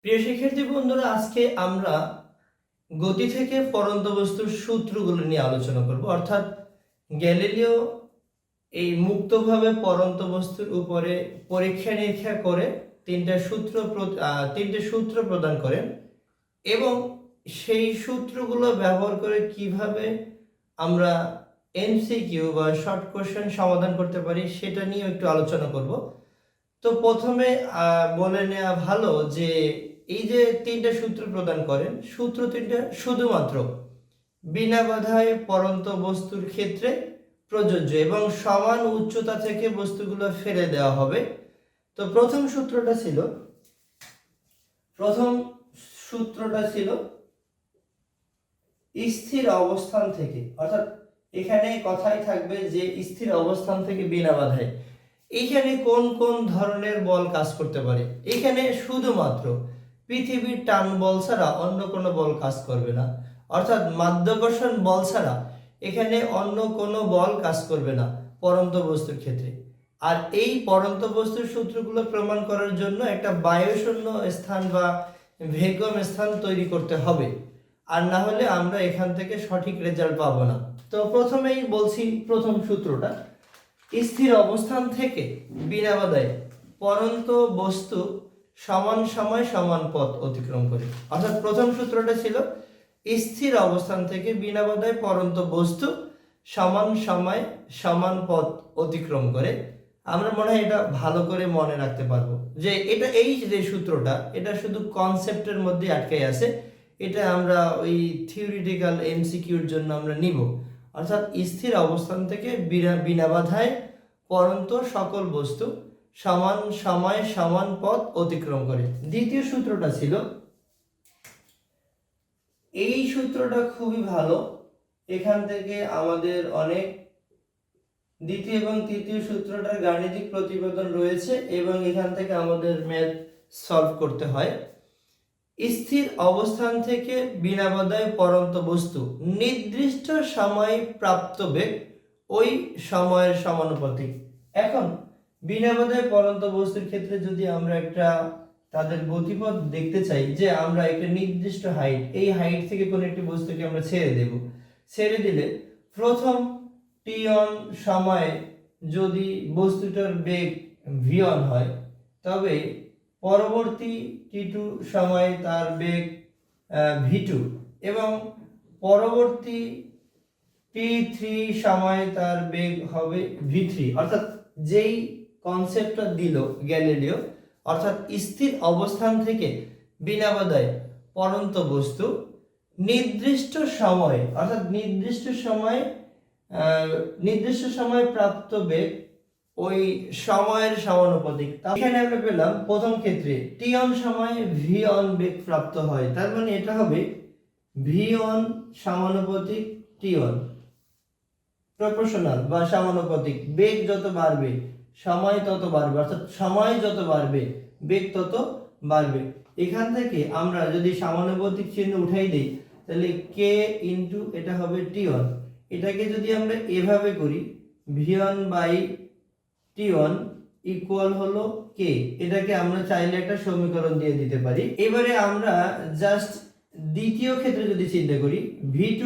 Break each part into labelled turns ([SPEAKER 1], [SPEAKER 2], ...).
[SPEAKER 1] প্রিয় শিক্ষার্থী বন্ধুরা, আজকে আমরা গতি থেকে পড়ন্ত বস্তুর সূত্রগুলো নিয়ে আলোচনা করব। অর্থাৎ গ্যালিলিও এই মুক্তভাবে পড়ন্ত বস্তুর উপরে পরীক্ষা নিরীক্ষা করে তিনটে সূত্র প্রদান করেন এবং সেই সূত্রগুলো ব্যবহার করে কিভাবে আমরা এমসিকিউ বা শর্ট কোশ্চেন সমাধান করতে পারি সেটা নিয়ে একটু আলোচনা করব। তো প্রথমে বলে নেওয়া ভালো যে এই যে তিনটা সূত্র প্রদান করেন, সূত্র তিনটা শুধুমাত্র বিনা বাধায় পড়ন্ত বস্তুর ক্ষেত্রে প্রযোজ্য এবং সমান উচ্চতা থেকে বস্তুগুলো ফেলে দেওয়া হবে। তো প্রথম সূত্রটা ছিল স্থির অবস্থান থেকে, অর্থাৎ এখানে কথাই থাকবে যে স্থির অবস্থান থেকে বিনা বাধায় এইখানে কোন কোন ধরনের বল কাজ করতে পারে। এখানে শুধুমাত্র পৃথিবীর টান বল ছাড়া অন্য কোনো বল কাজ করবে না, অর্থাৎ মাধ্যাকর্ষণ বল ছাড়া এখানে অন্য কোনো বল কাজ করবে না পড়ন্ত বস্তুর ক্ষেত্রে। আর এই পড়ন্ত বস্তুর সূত্রগুলো প্রমাণ করার জন্য একটা বায়ুশূন্য স্থান বা ভ্যাকুয়াম স্থান তৈরি করতে হবে, আর না হলে আমরা এখান থেকে সঠিক রেজাল্ট পাবো না। তো প্রথমেই বলছি প্রথম সূত্রটা, স্থির অবস্থান থেকে বিনা বাধায় পড়ন্ত বস্তু সমান সময় সমান পথ অতিক্রম করে। অর্থাৎ প্রথম সূত্রটা ছিল স্থির অবস্থান থেকে বিনা বাধায় পড়ন্ত বস্তু সমান সময় সমান পথ অতিক্রম করে। আমরা মনে হয় এটা ভালো করে মনে রাখতে পারবো যে এই যে সূত্রটা এটা শুধু কনসেপ্টের মধ্যে আটকে আছে, এটা আমরা ওই থিওরিটিক্যাল এমসিকিউর জন্য আমরা নিব। অর্থাৎ স্থির অবস্থান থেকে বিনা বাধায় পড়ন্ত সকল বস্তু সমান সময় সমান পথ অতিক্রম করে। দ্বিতীয় সূত্রটা ছিল, এই সূত্রটা খুবই ভালো, এখান থেকে আমাদের অনেক দ্বিতীয় এবং তৃতীয় সূত্রটার গাণিতিক প্রতিবেদন রয়েছে এবং এখান থেকে আমাদের ম্যাথ সলভ করতে হয়। স্থির অবস্থান থেকে বিনা বাধায় পড়ন্ত বস্তু নির্দিষ্ট সময়ে প্রাপ্ত বেগ ওই সময়ের সমানুপাতিক। এখন বিনা বাধায় পড়ন্ত বস্তুর ক্ষেত্রে যদি আমরা একটা তাদের গতিপথ দেখতে চাই, যে আমরা একটা নির্দিষ্ট হাইট, এই হাইট থেকে কোনো একটি বস্তুকে আমরা ছেড়ে দিলে প্রথম t1 সময়ে যদি বস্তুটার বেগ v1 হয়, তবে পরবর্তী t2 সময়ে তার বেগ v2 এবং পরবর্তী t3 সময়ে তার বেগ হবে v3। অর্থাৎ যেই কনসেপ্টটা দিল গ্যালিলিও, অর্থাৎ স্থির অবস্থান থেকে বিনা বাধায় পড়ন্ত বস্তু নির্দিষ্ট সময়ে, অর্থাৎ নির্দিষ্ট সময়ে প্রাপ্ত বেগ ওই সময়ের সমানুপাতিক। এখানে আমরা পেলাম প্রথম ক্ষেত্রে t1 সময়ে v1 বেগ প্রাপ্ত হয়, তার মানে এটা হবে v1 সমানুপাতিক t1, প্রপোর্শনাল বা সমানুপাতিক। বেগ যত বাড়বে সময় তত বাড়বে, অর্থাৎ সময় যত বাড়বে বেগ তত বাড়বে। এখান থেকে আমরা যদি সমানুপাতিক চিহ্ন উঠাই দিই, তাহলে k ইনটু এটা হবে t1। এটাকে যদি আমরা এভাবে করি, v1 বাই t1 ইকুয়াল হলো k, এটাকে আমরা চাইলে একটা সমীকরণ দিয়ে দিতে পারি। এবারে আমরা জাস্ট দ্বিতীয় ক্ষেত্রে যদি চিন্তা করি, v2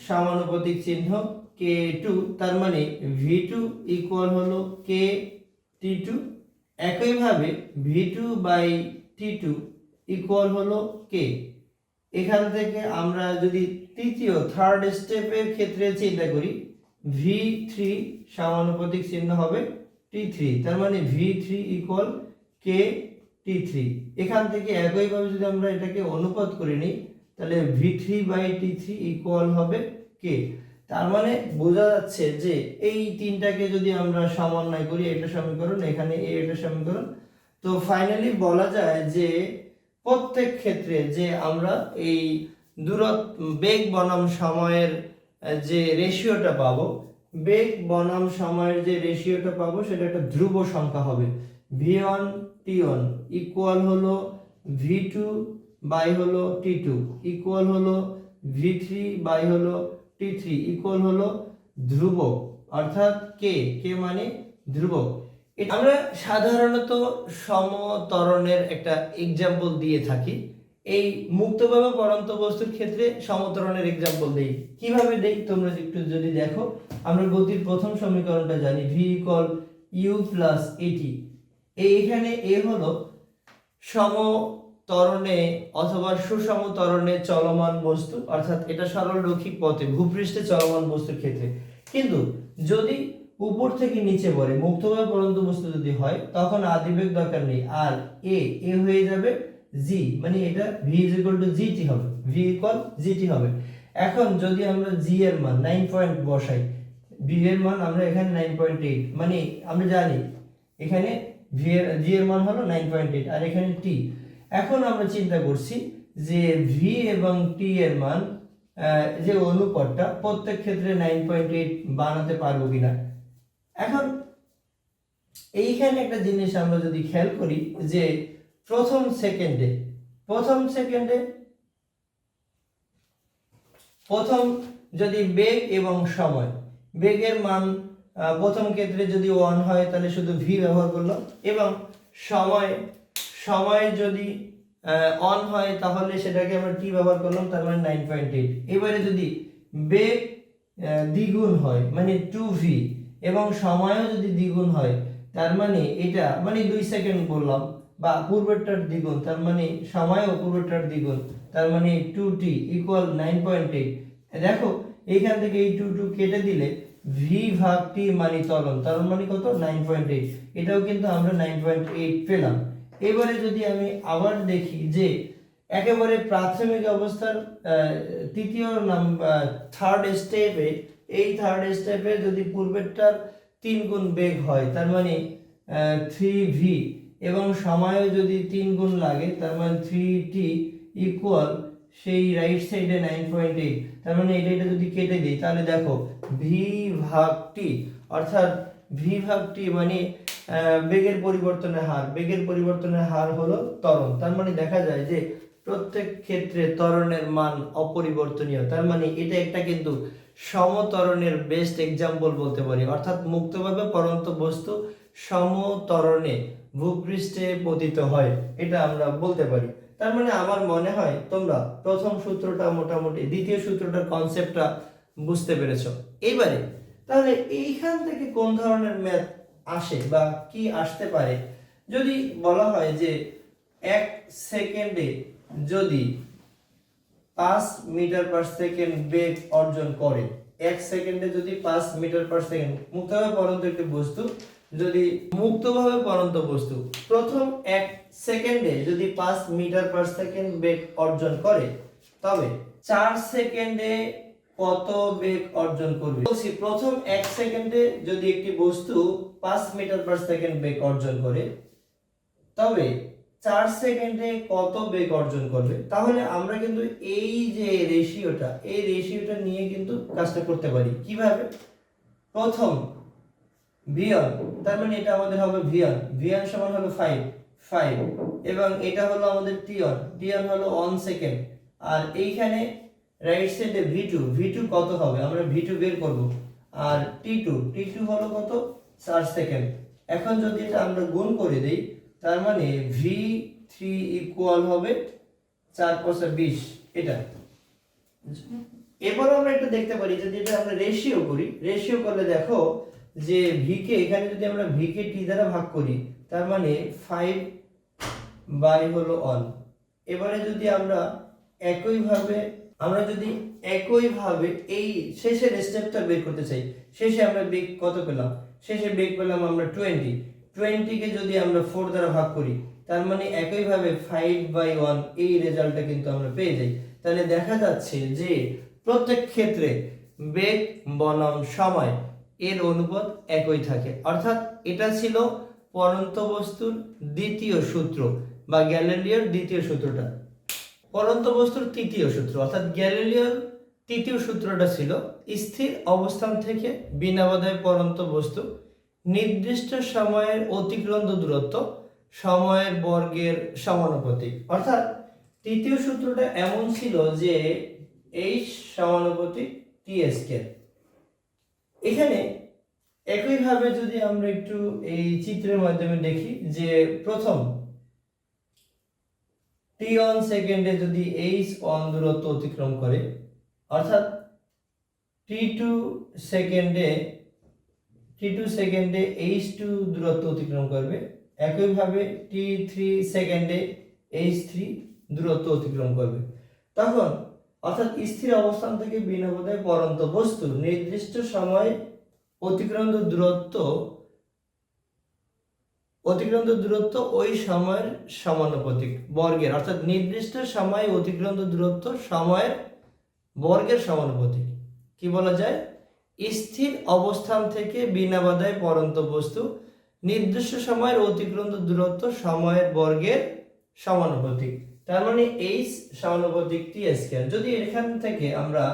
[SPEAKER 1] সমানুপাতিক চিহ্ন k2, তার মানে v2 ইকুয়াল হলো k t2। একইভাবে v2 বাই t2 ইকুয়াল হলো k। এখান থেকে আমরা যদি থার্ড স্টেপের ক্ষেত্রে চিন্তা করি, v3 সমানুপাতিক চিহ্ন হবে t3, তার মানে v3 ইকুয়াল k t3। এখান থেকে একইভাবে যদি আমরা এটাকে অনুপাত করে নিই, তাহলে v3 বাই t3 ইকুয়াল হবে k। তার মানে বোঝা যাচ্ছে যে এই তিনটাকে যদি আমরা সমন্বয় করি, এটা সমীকরণ, এখানে এটা সমীকরণ, তো ফাইনালি বলা যায় যে প্রত্যেক ক্ষেত্রে যে আমরা এই বেগ বনাম সময়ের যে রেশিওটা পাবো, সেটা একটা ধ্রুব সংখ্যা হবে। v1 t1 ইকুয়াল হলো v2 বাই হলো t2 ইকুয়াল হলো v3 বাই হলো t3 ইকুয়াল হলো ধ্রুবক, অর্থাৎ k মানে ধ্রুবক। আমরা সাধারণত সমত্বরণের একটা এক্সাম্পল দিয়ে থাকি। এই মুক্তভাবে পড়ন্ত বস্তুর ক্ষেত্রে সমত্বরণের এক্সাম্পল দেই। কিভাবে দেই তোমরা একটু যদি দেখো, আমরা গতির প্রথম সমীকরণটা জানি, v ইকুয়াল u প্লাস এটি। এইখানে এ হলো সমত্বরণে অথবা সুষম ত্বরণে চলমান বস্তু, অর্থাৎ এটা সরল রৈখিক পথে ভূপৃষ্ঠে চলমান বস্তুর ক্ষেত্রে। কিন্তু যদি উপর থেকে নিচে পড়ে মুক্তভাবে পড়ন্ত বস্তু যদি হয়, তখন আদিবেগ দরকার নেই, আর এ হয়ে যাবে g, মানে এটা v gt হবে, v ইকুয়াল gt হবে। এখন যদি আমরা g এর মান 9 পয়েন্ট বসাই, v এর মান আমরা এখানে 9.8, মানে আমরা জানি এখানে g এর মান হলো 9.8 আর এখানে t। এখন আমরা চিন্তা করছি যে v এবং t এর মান যে অনুপাতটা প্রত্যেক ক্ষেত্রে 9.8 বানাতে পারবো কিনা। এখন এইখানে একটা জিনিস আমরা যদি খেয়াল করি যে প্রথম সেকেন্ডে প্রথম যদি বেগ এবং সময়, বেগের মান প্রথম ক্ষেত্রে যদি 1 হয় তাহলে শুধু v ব্যবহার করলাম, এবং সময় যদি অন হয় তাহলে সেটাকে আমরা t ব্যবহার করলাম, তার মানে 9.8। এবারে যদি বেগ দ্বিগুণ হয় মানে 2v, এবং সময়ও যদি দ্বিগুণ হয় তার মানে এটা মানে 2 সেকেন্ড বললাম, বা পূর্বেরটার দ্বিগুণ তার মানে সময়ও পূর্বেরটার দ্বিগুণ, তার মানে 2t ইকুয়াল 9.8। দেখো এখান থেকে এই 2 কেটে দিলে v ভাগ t মানে ত্বরণ, তার মানে কত 9.8, এটাও কিন্তু আমরা 9.8 পেলাম। এবারে যদি আমি আবার দেখি যে একেবারে প্রাথমিক অবস্থার তৃতীয় থার্ড স্টেপে, এই থার্ড স্টেপে যদি পূর্বেরটার 3 গুণ বেগ হয় তার মানে 3v, এবং সময়ও যদি 3 গুণ লাগে তার মানে 3t ইকুয়াল সেই রাইট সাইডে 9.8, তার মানে এটা যদি কেটে দিই তাহলে দেখো v ভাগ t, অর্থাৎ v ভাগ t মানে বেগের পরিবর্তনের হার হলো ত্বরণ। তার মানে দেখা যায় যে প্রত্যেক ক্ষেত্রে ত্বরণের মান অপরিবর্তনীয়, তার মানে এটা একটা কিন্তু সমত্বরণের বেস্ট এক্সাম্পল বলতে পারি, অর্থাৎ মুক্তভাবে পড়ন্ত বস্তু সমত্বরণে ভূপৃষ্ঠে পতিত হয়, এটা আমরা বলতে পারি। তার মানে আমার মনে হয় তোমরা প্রথম সূত্রটা মোটামুটি, দ্বিতীয় সূত্রটার কনসেপ্টটা বুঝতে পেরেছো। এবারে তাহলে এইখান থেকে কোন ধরনের ম্যাথ আসে বা কি আসতে পারে, যদি বলা হয় যে 1 সেকেন্ডে যদি 5 মিটার পার সেকেন্ড বেগ অর্জন করে, 1 সেকেন্ডে যদি 5 মিটার পার সেকেন্ড মুক্তভাবে পড়ন্ত একটি বস্তু, যদি মুক্তভাবে পড়ন্ত বস্তু প্রথম 1 সেকেন্ডে যদি 5 মিটার পার সেকেন্ড বেগ অর্জন করে, তবে 4 সেকেন্ডে কত বেগ অর্জন করবে। বলছি প্রথম 1 সেকেন্ডে যদি একটি বস্তু 5 মিটার পার সেকেন্ড বেগ অর্জন করে, তবে 4 সেকেন্ডে কত বেগ অর্জন করবে। তাহলে আমরা কিন্তু এই যে রেশিওটা নিয়ে কিন্তু কাজটা করতে পারি। কিভাবে? প্রথম v1, তার মানে এটা আমাদের হবে v1 সমান হলো 5, এবং এটা হলো আমাদের t1 হলো 1 সেকেন্ড, আর এইখানে রাইট সাইডে v2 কত হবে আমরা v2 বের করব, আর t2 হলো কত 4 সেকেন্ড। এখন যদি এটা আমরা গুণ করে দেই তার মানে v3 ইকুয়াল হবে 4 × 20, এটা। এবার আমরা একটু দেখতে পারি যদি এটা আমরা রেশিও করলে দেখো যে v কে এখানে যদি আমরা v কে t দ্বারা ভাগ করি তার মানে 5 বাই হলো 1। এবারে যদি আমরা একইভাবে এই শেষের স্টেপটা বের করতে চাই, শেষে আমরা বেগ কত পেলাম, শেষে বেগ পেলাম আমরা 20 কে যদি আমরা 4 দ্বারা ভাগ করি তার মানে একইভাবে 5/1, এই রেজাল্টটা কিন্তু আমরা পেয়ে যাই। তাহলে দেখা যাচ্ছে যে প্রত্যেক ক্ষেত্রে বেগ বনাম সময় এর অনুপাত একই থাকে, অর্থাৎ এটা ছিল পড়ন্ত বস্তুর দ্বিতীয় সূত্র বা গ্যালিলিওর দ্বিতীয় সূত্রটা। পড়ন্ত বস্তুর তৃতীয় সূত্র অর্থাৎ গ্যালিলিওর তৃতীয় সূত্রটা ছিল স্থির অবস্থান থেকে বিনা বাধায় পড়ন্ত বস্তু নির্দিষ্ট সময়ের অতিক্রান্ত দূরত্ব সময়ের বর্গের সমানুপাতিক। অর্থাৎ তৃতীয় সূত্রটা এমন ছিল যে h সমানুপাতিক t²। এখানে একইভাবে যদি আমরা একটু এই চিত্রের মাধ্যমে দেখি যে প্রথম t1 সেকেন্ডে যদি h1 দূরত্ব অতিক্রম করে, অর্থাৎ t2 সেকেন্ডে h2 দূরত্ব অতিক্রম করবে, একইভাবে t3 সেকেন্ডে h3 দূরত্ব অতিক্রম করবে। তখন অর্থাৎ স্থির অবস্থান থেকে বিনাবাধায় পরন্ত বস্তু নির্দিষ্ট সময় অতিক্রান্ত দূরত্ব ওই সময়ের সমানুপাতিক বর্গের, অর্থাৎ নির্দিষ্ট সময়ে অতিক্রান্ত দূরত্ব সময়ের বর্গের সমানুপাতিক। কি বলা যায়? স্থির অবস্থান থেকে বিনা বাধায় পরন্ত বস্তু নির্দিষ্ট সময়ের অতিক্রান্ত দূরত্ব সময়ের বর্গের সমানুপাতিক। তার মানে h সমানুপাতিক t স্কয়ার। যদি এখান থেকে আমরা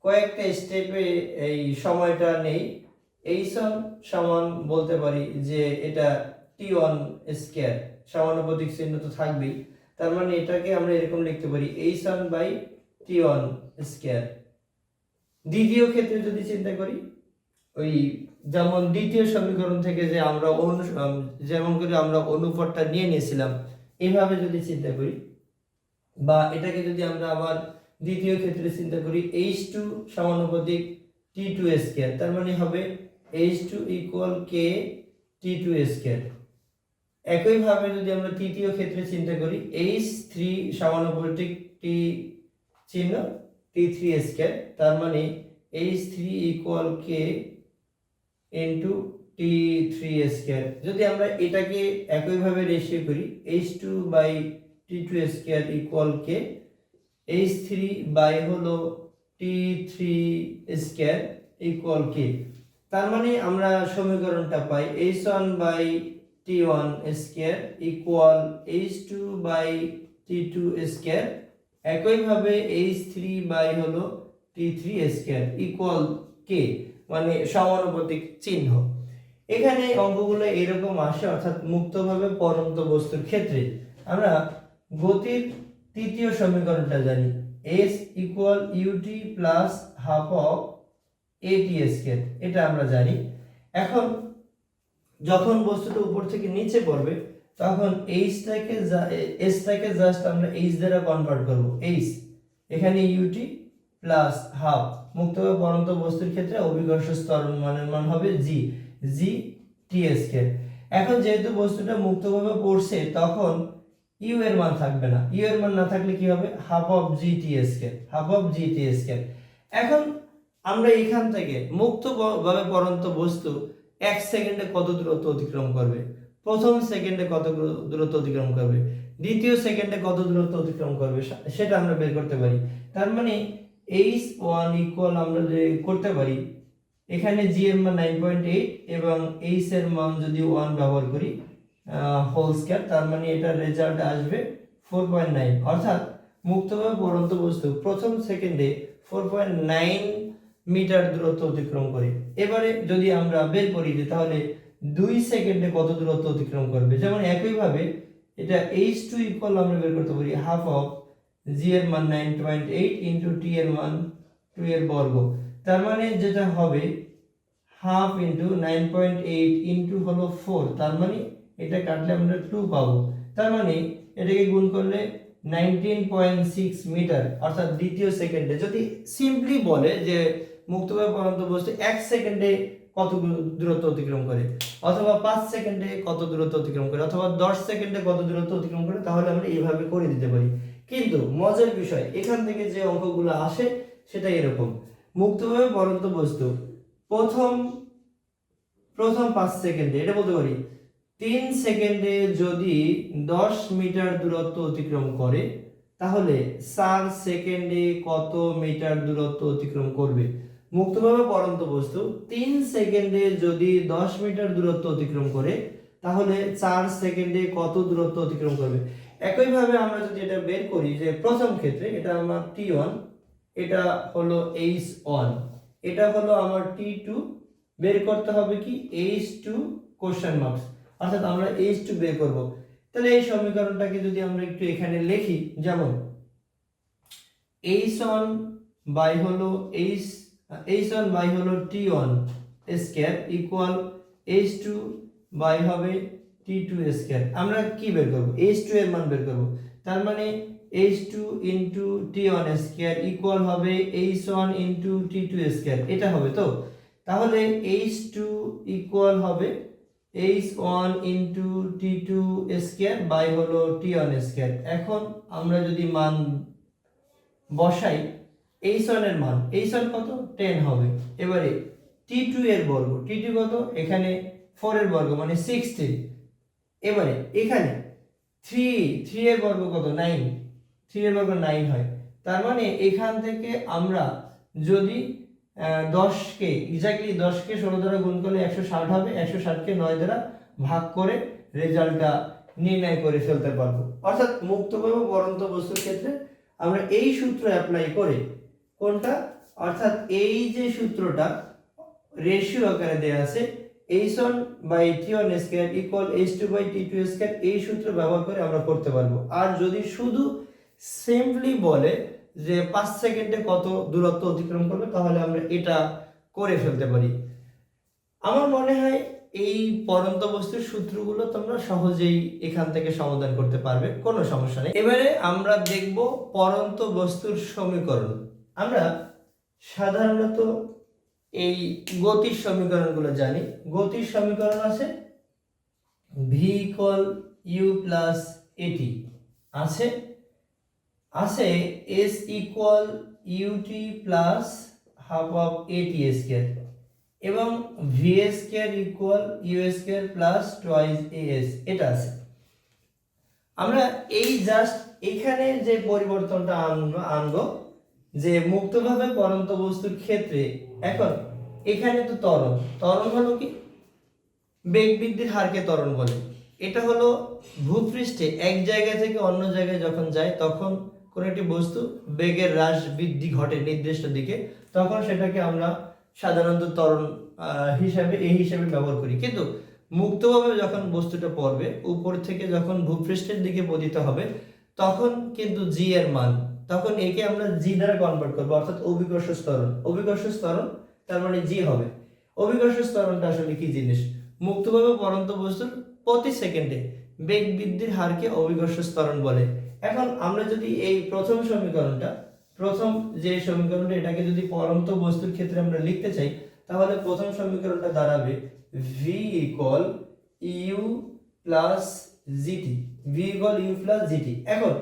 [SPEAKER 1] কয়েকটা স্টেপে এই সময়টা নেই, h1 সমান বলতে পারি যে এটা t1 স্কয়ার, সমানুপাতিক চিহ্ন তো থাকবেই। তার মানে এটাকে আমরা এরকম লিখতে পারি h1 বাই t1 স্কয়ার। দ্বিতীয় ক্ষেত্রে যদি চিন্তা করি, ওই যেমন দ্বিতীয় সমীকরণ থেকে যে আমরা যেমন করে আমরা অনুপাতটা নিয়ে নিয়েছিলাম, এইভাবে যদি চিন্তা করি, বা এটাকে যদি আমরা আবার দ্বিতীয় ক্ষেত্রে চিন্তা করি h2 সমানুপাতিক t2 স্কয়ার, তার মানে হবে h2 equal k t2 square. একইভাবে যদি আমরা তৃতীয় ক্ষেত্রে চিন্তা করি h3 সমানুপাতিক t চিহ্ন t3 স্কয়ার, তার মানে h3 equal k into t3 square. যদি আমরা এটাকে একইভাবে রেশিও করি h2 by t2 square equal k, h3 by হলো t3 স্কয়ার ইকুয়াল k। তার মানে আমরা সমীকরণটা পাই h1 by t1 square equal h2 by t2 square, একইভাবে h3 বাই হলো t3 স্কয়ার ইকুয়াল k, মানে সমানুপাতিক চিহ্ন। এখানে অঙ্কগুলো এরকম আসে, অর্থাৎ মুক্তভাবে পরন্ত বস্তুর ক্ষেত্রে আমরা গতির তৃতীয় সমীকরণটা জানি, s equal ut plus half of at square, এটা আমরা জানি। এখন যখন বস্তুটা উপর থেকে নিচে পড়বে তখন s টাকে জাস্ট আমরা h দ্বারা কনভার্ট করব, h এখানে ut প্লাস হাফ, মুক্তভাবে পরন্ত বস্তুর ক্ষেত্রে অভিকর্ষ ত্বরণ মানের মান হবে g t স্কয়ার। এখন যেহেতু বস্তুটা মুক্তভাবে পড়ছে তখন u এর মান থাকবে না, u এর মান না থাকলে কি হবে? Half of gt square. এখন আমরা এখান থেকে মুক্তভাবে পরন্ত বস্তু 1 সেকেন্ডে কত দূরত্ব অতিক্রম করবে, প্রথম সেকেন্ডে কত দূরত্ব অতিক্রম করবে, দ্বিতীয় সেকেন্ডে কত দূরত্ব অতিক্রম করবে, সেটা আমরা বের করতে পারি। তার মানে h1 ইকুয়াল আমরা যে করতে পারি, এখানে g এর মান 9.8 এবং h এর মান যদি 1 ব্যবহার করি হোল স্কয়ার, তার মানে এটা রেজাল্ট আসবে 4.9। অর্থাৎ মুক্তভাবে পরন্ত বস্তু প্রথম সেকেন্ডে 4.9 মিটার দূরত্ব অতিক্রম করে। এবারে যদি আমরা বের করি যে তাহলে 2 সেকেন্ডে কত দূরত্ব অতিক্রম করবে, যেমন একইভাবে এটা h2 ইকুয়াল আমরা বের করতে পারি হাফ অফ g এর মান 9.8 ইনটু t এর মান 2 এর বর্গ, তার মানে যেটা হবে হাফ ইনটু 9.8 ইনটু হলো 4, তার মানে এটা কাটলে আমরা 2 পাবো। তার মানে এটাকে গুণ করলে 19.6 মিটার, অর্থাৎ দ্বিতীয় সেকেন্ডে। যদি সিম্পলি বলে যে মুক্তভাবে পরন্ত বস্তু 1 সেকেন্ডে কত দূরত্ব অতিক্রম করে, অথবা 5 সেকেন্ডে কত দূরত্ব অতিক্রম করে, অথবা 10 সেকেন্ডে কত দূরত্ব অতিক্রম করে, তাহলে আমরা এইভাবে করে দিতে পারি। কিন্তু মজার বিষয় এখান থেকে যে অঙ্কগুলো আসে সেটা এরকম, মুক্তভাবে পরন্ত বস্তু প্রথম 5 সেকেন্ডে, এটা বলতে পারি 3 সেকেন্ডে যদি 10 মিটার দূরত্ব অতিক্রম করে, তাহলে 4 সেকেন্ডে কত মিটার দূরত্ব অতিক্রম করবে। মুক্তভাবে পরন্ত বস্তু 3 সেকেন্ডে যদি 10 মিটার দূরত্ব অতিক্রম করে, তাহলে 4 সেকেন্ডে কত দূরত্ব অতিক্রম করবে। একইভাবে আমরা যদি এটা বের করি যে প্রথম ক্ষেত্রে এটা আমার t1, এটা হলো h1, এটা হলো আমার t2, বের করতে হবে কি h2 কোশ্চেন মার্কস, অর্থাৎ আমরা h2 বের করব। তাহলে এই সমীকরণটাকে যদি আমরা একটু এখানে লিখি, যেমন h1 বাই হলো t1 square equal h2 by হবে t2 স্কয়ার। আমরা কি বের করব, h2 এর মান বের করব। তার মানে h2 into t1 square equal হবে h1 ইনটু t2 স্কয়ার, এটা হবে তো। তাহলে h2 ইকুয়াল হবে h1 into t2 square by হলো t1 স্কয়ার। এখন আমরা যদি মান বসাই, h1 এর মান, h1 কত 10 হবে। এবারে t2 এর বর্গ, t2 কত, এখানে 4 এর বর্গ মানে 16। এবারে এখানে 3 এর বর্গ কত 9, 3 এর বর্গ 9 হয়। তার মানে এখান থেকে আমরা যদি 10 কে এক্স্যাক্টলি 10 কে 16 দ্বারা গুণ করলে 160 হবে, 160 কে 9 দ্বারা ভাগ করে রেজাল্টটা নির্ণয় করে ফেলতে পারবো। অর্থাৎ মুক্তভাবে পরন্ত বস্তুর ক্ষেত্রে আমরা এই সূত্র অ্যাপ্লাই করে, কোনটা, অর্থাৎ এই যে সূত্রটা রেশিও আকারে দেয়া আছে h1 by t1 square equal h2 by t2 square, এই সূত্র ব্যবহার করে আমরা করতে পারবো। আর যদি শুধু সিম্পলি বলে যে 5 সেকেন্ডে কত দূরত্ব অতিক্রম করবে, তাহলে আমরা এটা করে ফেলতে পারি। আমার মনে হয় এই পরন্ত বস্তুর সূত্রগুলো তোমরা সহজেই এখান থেকে সমাধান করতে পারবে, কোনো সমস্যা নেই। এবারে আমরা দেখব পরন্ত বস্তুর সমীকরণ। আমরা সাধারণত এই গতির সমীকরণগুলো জানি। গতির সমীকরণ আছে v equal u plus at, আছে s equal ut plus half of at square, এবং v square equal u square plus twice as, এটা আছে। আমরা এই জাস্ট এখানে যে পরিবর্তনটা আনবো যে মুক্তভাবে পরন্ত বস্তুর ক্ষেত্রে, এখন এখানে তো ত্বরণ হলো কি, বেগ বৃদ্ধির হারকে ত্বরণ বলে। এটা হলো ভূপৃষ্ঠে এক জায়গা থেকে অন্য জায়গায় যখন যায়, তখন কোন একটি বস্তু বেগের হ্রাস বৃদ্ধি ঘটে নির্দিষ্ট দিকে, তখন সেটাকে আমরা সাধারণত ত্বরণ হিসাবে ব্যবহার করি। কিন্তু মুক্তভাবে যখন বস্তুটা পড়বে, উপর থেকে যখন ভূপৃষ্ঠের দিকে পতিত হবে, তখন কিন্তু জি এর মান, তখন একে আমরা জি দ্বারা কনভার্ট করব, অর্থাৎ অভিকর্ষ ত্বরণ, তার মানে জি হবে। অভিকর্ষ ত্বরণটা আসলে কি জিনিস? মুক্তভাবে পরন্ত বস্তুর প্রতি সেকেন্ডে বেগ বৃদ্ধির হারকে অভিকর্ষ ত্বরণ বলে। এখন আমরা যদি এই প্রথম যে সমীকরণটা, এটাকে যদি পরন্ত বস্তুর ক্ষেত্রে আমরা লিখতে চাই, তাহলে প্রথম সমীকরণটা দাঁড়াবে v equal u plus gt। এখন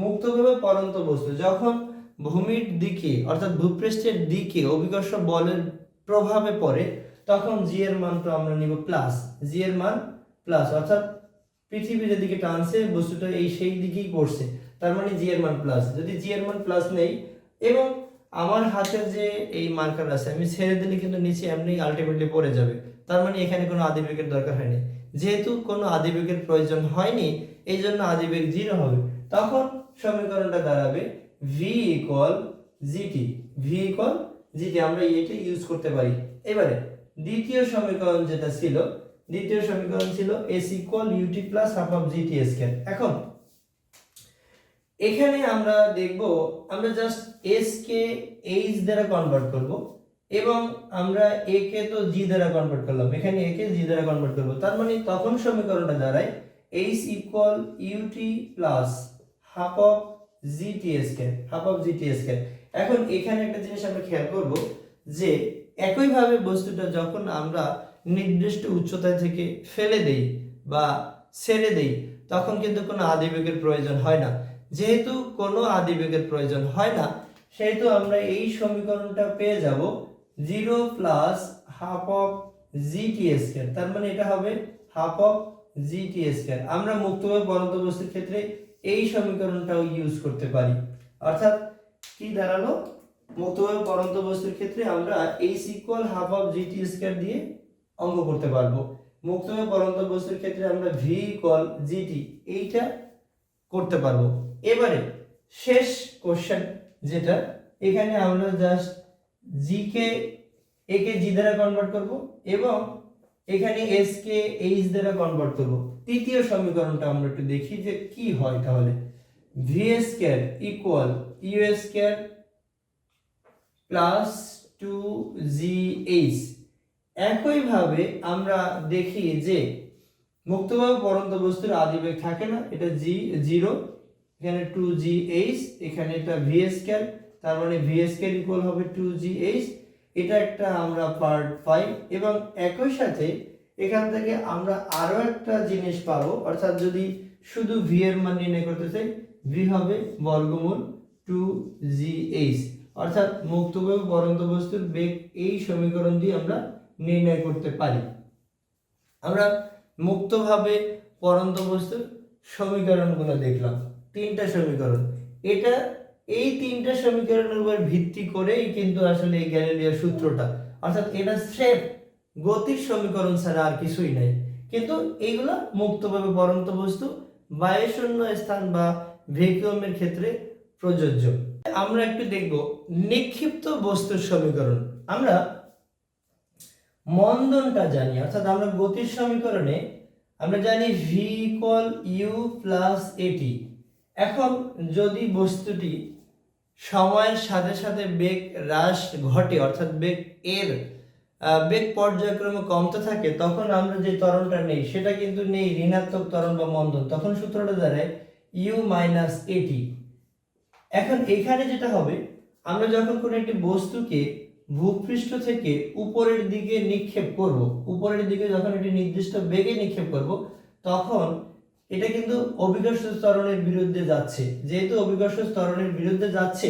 [SPEAKER 1] মুক্তভাবে পরন্ত বস্তু যখন ভূমির দিকে অর্থাৎ ভূপৃষ্ঠের দিকে অভিকর্ষ বলের প্রভাবে পড়ে, তখন জি এর মানটা আমরা নিব প্লাস, জি এর মান প্লাস, অর্থাৎ পৃথিবীর দিকে টানছে বস্তুটা সেই দিকেই পড়ছে, তার মানে জি এর মান প্লাস। যদি জি এর মান প্লাস নেই এবং আমার হাতের যে এই মার্কার আছে আমি ছেড়ে দিলে কিন্তু নিচে এমনি আলটিমেটলি পড়ে যাবে, তার মানে এখানে কোনো আদিবেগের দরকার হয়নি। যেহেতু কোনো আদিবেগের প্রয়োজন হয়নি, এই জন্য আদিবেগ 0 হবে। তখন সমীকরণটা দাঁড়াবে v ইকুয়াল জিটি, আমরা এটা ইউজ করতে পারি। এবারে দ্বিতীয় সমীকরণ ছিল s equal ut plus half of gt square. এখন এখানে আমরা দেখব, আমরা জাস্ট s কে h দ্বারা কনভার্ট করব এবং আমরা a কে তো g দ্বারা কনভার্ট করলাম, এখানে a কে g দ্বারা কনভার্ট করব। তার মানে তখন সমীকরণটা দাঁড়ায় h equal ut plus half of gt square. এখন এখানে একটা জিনিস আমরা খেয়াল করব যে একইভাবে বস্তুটা যখন আমরা নির্দিষ্ট উচ্চতা থেকে ফেলে দেই বা ছেড়ে দেই, তখন কিন্তু কোনো আদিবেগের প্রয়োজন হয় না। যেহেতু কোনো আদিবেগের প্রয়োজন হয় না, সেহেতু আমরা এই সমীকরণটা পেয়ে যাব 0 plus half of gt square. তার মানে এটা হবে হাফ অফ gt স্কয়ার। আমরা মুক্তভাবে পরন্ত বস্তুর ক্ষেত্রে এই সমীকরণটাও ইউজ করতে পারি। অর্থাৎ কি দাঁড়ালো, মুক্তভাবে পরন্ত বস্তুর ক্ষেত্রে আমরা h equal half of gt square দিয়ে অঙ্ক করতে পারবো। মুক্তভাবে পরন্ত বস্তুর ক্ষেত্রে আমরা v ইকুয়াল gt এইটা করতে পারবো। এবারে শেষ কোশ্চেন যেটা, এখানে আমরা just g K a K g দ্বারা কনভার্ট করব এবং এখানে s কে h দ্বারা কনভার্ট করব। তৃতীয় সমীকরণটা আমরা একটু দেখি যে কি হয়। তাহলে v square equal u square plus 2gh, একইভাবে আমরা দেখি যে মুক্তভাবে পড়ন্ত বস্তুর আদিবেগ থাকে না, এটা জি 0, এখানে 2gh, এখানে এটা v স্কয়ার, তার মানে v স্কয়ার ইকুয়াল হবে 2gh। এটা একটা আমরা পার্ট পাই এবং একই সাথে এখান থেকে আমরা আরো একটা জিনিস পাবো, অর্থাৎ যদি শুধু v এর মান নির্ণয় করতে চাই, v হবে বর্গমূল 2gh, অর্থাৎ মুক্তভাবে পড়ন্ত বস্তুর বেগ এই সমীকরণ দিয়ে আমরা নির্ণয় করতে পারি। আমরা মুক্তভাবে পড়ন্ত বস্তুর সমীকরণগুলো দেখলাম, তিনটা সমীকরণ। এটা এই তিনটা সমীকরণের উপর ভিত্তি করেই কিন্তু আসলে এই গ্যালিলিও সূত্রটা, অর্থাৎ এটা স্রেফ গতির সমীকরণ ছাড়া আর কিছুই নাই। কিন্তু এইগুলা মুক্তভাবে পড়ন্ত বস্তু, বায়ুশূন্য স্থান বা ভ্যাকুয়ামের ক্ষেত্রে প্রযোজ্য। আমরা একটু দেখব নিক্ষিপ্ত বস্তুর সমীকরণ। আমরা মন্দনটা জানি, অর্থাৎ আমরা গতির সমীকরণে আমরা জানি v ইকুয়াল u প্লাস এটি। এখন যদি বস্তুটি সময়ের সাথে সাথে বেগ হ্রাস ঘটে, অর্থাৎ বেগ পর্যায়ক্রমে কমতে থাকে, তখন আমরা যে ত্বরণটা নেই সেটা কিন্তু নেই ঋণাত্মক ত্বরণ বা মন্দন, তখন সূত্রটা দাঁড়ায় u মাইনাস এটি। এখন এখানে যেটা হবে, আমরা যখন কোনো একটি বস্তুকে ভূপৃষ্ঠ থেকে উপরের দিকে নিক্ষেপ করব, উপরের দিকে যখন একটি নির্দিষ্ট বেগে নিক্ষেপ করব, তখন এটা কিন্তু অভিকর্ষ ত্বরণের বিরুদ্ধে যাচ্ছে। যেহেতু অভিকর্ষ ত্বরণের বিরুদ্ধে যাচ্ছে,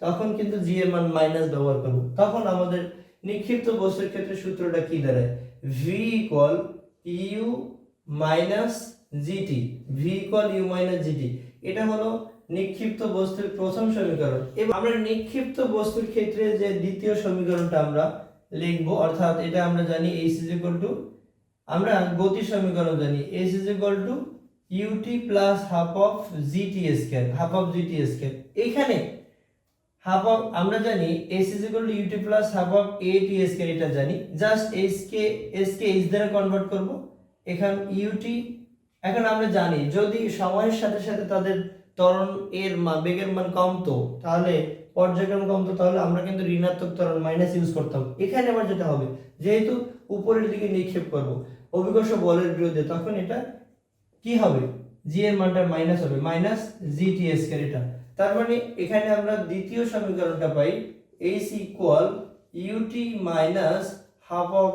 [SPEAKER 1] তখন কিন্তু জি এর মান মাইনাস ব্যবহার করব। তখন আমাদের নিক্ষিপ্ত বস্তুর ক্ষেত্রে সূত্রটা কি দাঁড়ায়, v equal u minus gt, v equal u minus gt. এটা হলো নিক্ষিপ্ত বস্তুর প্রথম সমীকরণ। এবং আমরা নিক্ষিপ্ত বস্তুর ক্ষেত্রে যে দ্বিতীয় সমীকরণটা আমরা লিখব, অর্থাৎ এটা আমরা জানি h ইজ ইকুয়াল টু, আমরা গতি সমীকরণ জানি h is equal to ut plus half of GT square, half of GT square. এখানে হাফ অফ আমরা জানি h is equal to ut plus half of at square, এটা জানি। জাস্ট s কে h দ্বারা কনভার্ট করব, এখান ut। এখন আমরা জানি যদি সময়ের সাথে সাথে তাদের ত্বরণ এর বেগের মান কমতো, তাহলে পর্যায়ক্রমে কমতো, তাহলে আমরা কিন্তু ঋণাত্মক ত্বরণ মাইনাস ইউজ করতাম। এখানে আবার যেটা হবে, যেহেতু উপরের দিকে নিক্ষেপ করব অভিকর্ষ বলের বিরুদ্ধে, তখন এটা কি হবে, জি এর মানটা মাইনাস হবে, মাইনাস জিটি স্কয়ার এটা। তার মানে এখানে আমরা দ্বিতীয় সমীকরণটা পাই h equal ut minus half of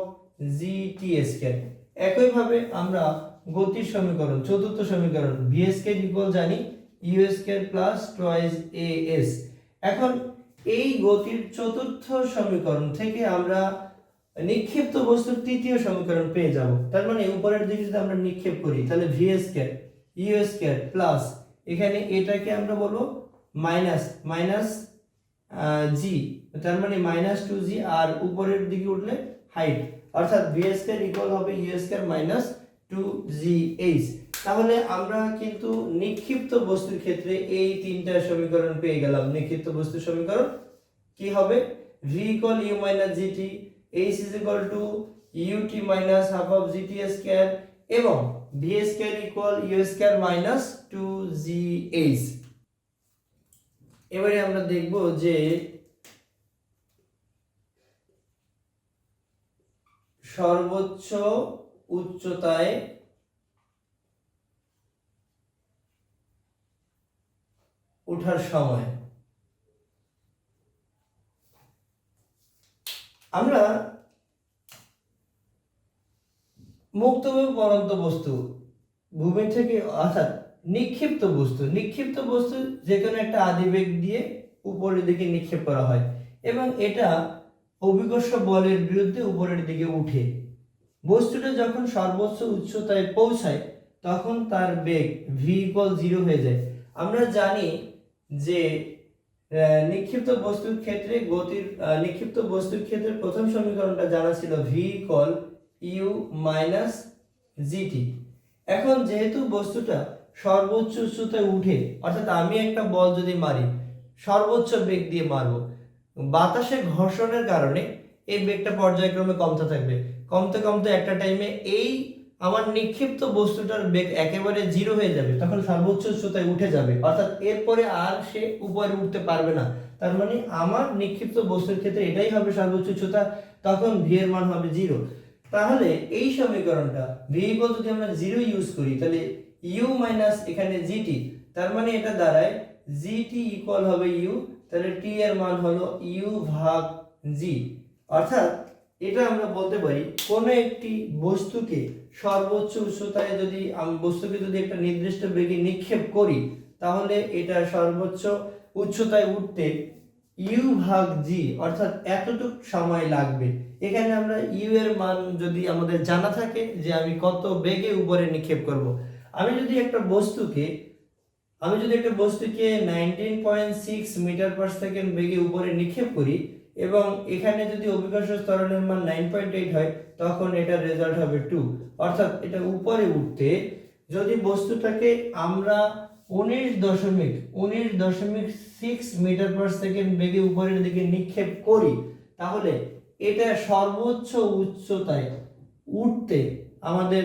[SPEAKER 1] GT square. একইভাবে আমরা গতির সমীকরণ, চতুর্থ সমীকরণ v স্কয়ার ইকুয়াল জানি u square plus twice as। এখন এই গতির চতুর্থ সমীকরণ থেকে আমরা নিক্ষিপ্ত বস্তুর তৃতীয় সমীকরণ পেয়ে যাব। তার মানে উপরের দিকে যদি আমরা নিক্ষেপ করি, তাহলে v square u square plus এখানে এটাকে আমরা বলবো মাইনাস জি, তার মানে মাইনাস 2g, আর উপরের দিকে উঠলে হাইট, অর্থাৎ v স্কয়ার ইকুয়াল হবে u স্কয়ার মাইনাস 2gh। তাহলে আমরা কিন্তু নিক্ষিপ্ত বস্তুর ক্ষেত্রে এই তিনটা সমীকরণ পেয়ে গেলাম। নিক্ষিপ্ত বস্তুর সমীকরণ কি হবে, v equal u minus gt, h is equal to ut minus half of gt square, এবং v square equal u square minus 2gh। এবারে আমরা দেখব যে সর্বোচ্চ উচ্চতায় ওঠার সময়। আমরা মুক্তভাবে পড়ন্ত বস্তু ভূমি থেকে, অর্থাৎ নিক্ষিপ্ত বস্তু যে কোনো একটা আদিবেগ দিয়ে উপরের দিকে নিক্ষেপ করা হয় এবং এটা অভিকর্ষ বলের বিরুদ্ধে উপরের দিকে উঠে। বস্তুটা যখন সর্বোচ্চ উচ্চতায় পৌঁছায়, তখন তার বেগ v ইকুয়াল 0 হয়ে যায়। আমরা জানি যে নিক্ষিপ্ত বস্তুর ক্ষেত্রে প্রথম সমীকরণটা জানা ছিল v equal u minus GT. এখন যেহেতু বস্তুটা সর্বোচ্চ উচ্চতায় উঠে, অর্থাৎ আমি একটা বল যদি মারি, সর্বোচ্চ বেগ দিয়ে মারবো, বাতাসের ঘর্ষণের কারণে এই বেগটা পর্যায়ক্রমে কমতে থাকবে, কমতে একটা টাইমে এই আমার নিক্ষিপ্ত বস্তুটার বেগ একেবারে জিরো হয়ে যাবে, তখন সর্বোচ্চ উচ্চতায় উঠে যাবে, অর্থাৎ এরপরে আর সে উপরে উঠতে পারবে না। তার মানে আমার নিক্ষিপ্ত বস্তুর ক্ষেত্রে এটাই হবে সর্বোচ্চ উচ্চতা, তখন ভি এর মান হবে জিরো। তাহলে এই সমীকরণটা ভি যদি আমরা জিরো ইউজ করি, তাহলে ইউ মাইনাস এখানে জিটি, তার মানে এটা দাঁড়ায় জিটি ইকুয়াল হবে ইউ, তাহলে টি এর মান হলো ইউ ভাগ জি। অর্থাৎ এটা আমরা বলতে পারি কোনো একটি বস্তুকে সর্বোচ্চ উচ্চতায় যদি বস্তুকে যদি একটা নির্দিষ্ট বেগে নিক্ষেপ করি, তাহলে এটা সর্বোচ্চ উচ্চতায় উঠতে ইউ ভাগ জি অর্থাৎ এতটুকু সময় লাগবে। এখানে আমরা ইউ এর মান যদি আমাদের জানা থাকে যে আমি কত বেগে উপরে নিক্ষেপ করব, আমি যদি একটা বস্তুকে 19.6 মিটার পার সেকেন্ড বেগে উপরে নিক্ষেপ করি এবং এখানে যদি অভিকর্ষ ত্বরণের মান 9.8 হয়, তখন এটার রেজাল্ট হবে 2। অর্থাৎ এটা উপরে উঠতে যদি বস্তুটাকে আমরা 19.6 মিটার পার সেকেন্ড বেগে উপরের দিকে নিক্ষেপ করি, তাহলে এটা সর্বোচ্চ উচ্চতায় উঠতে আমাদের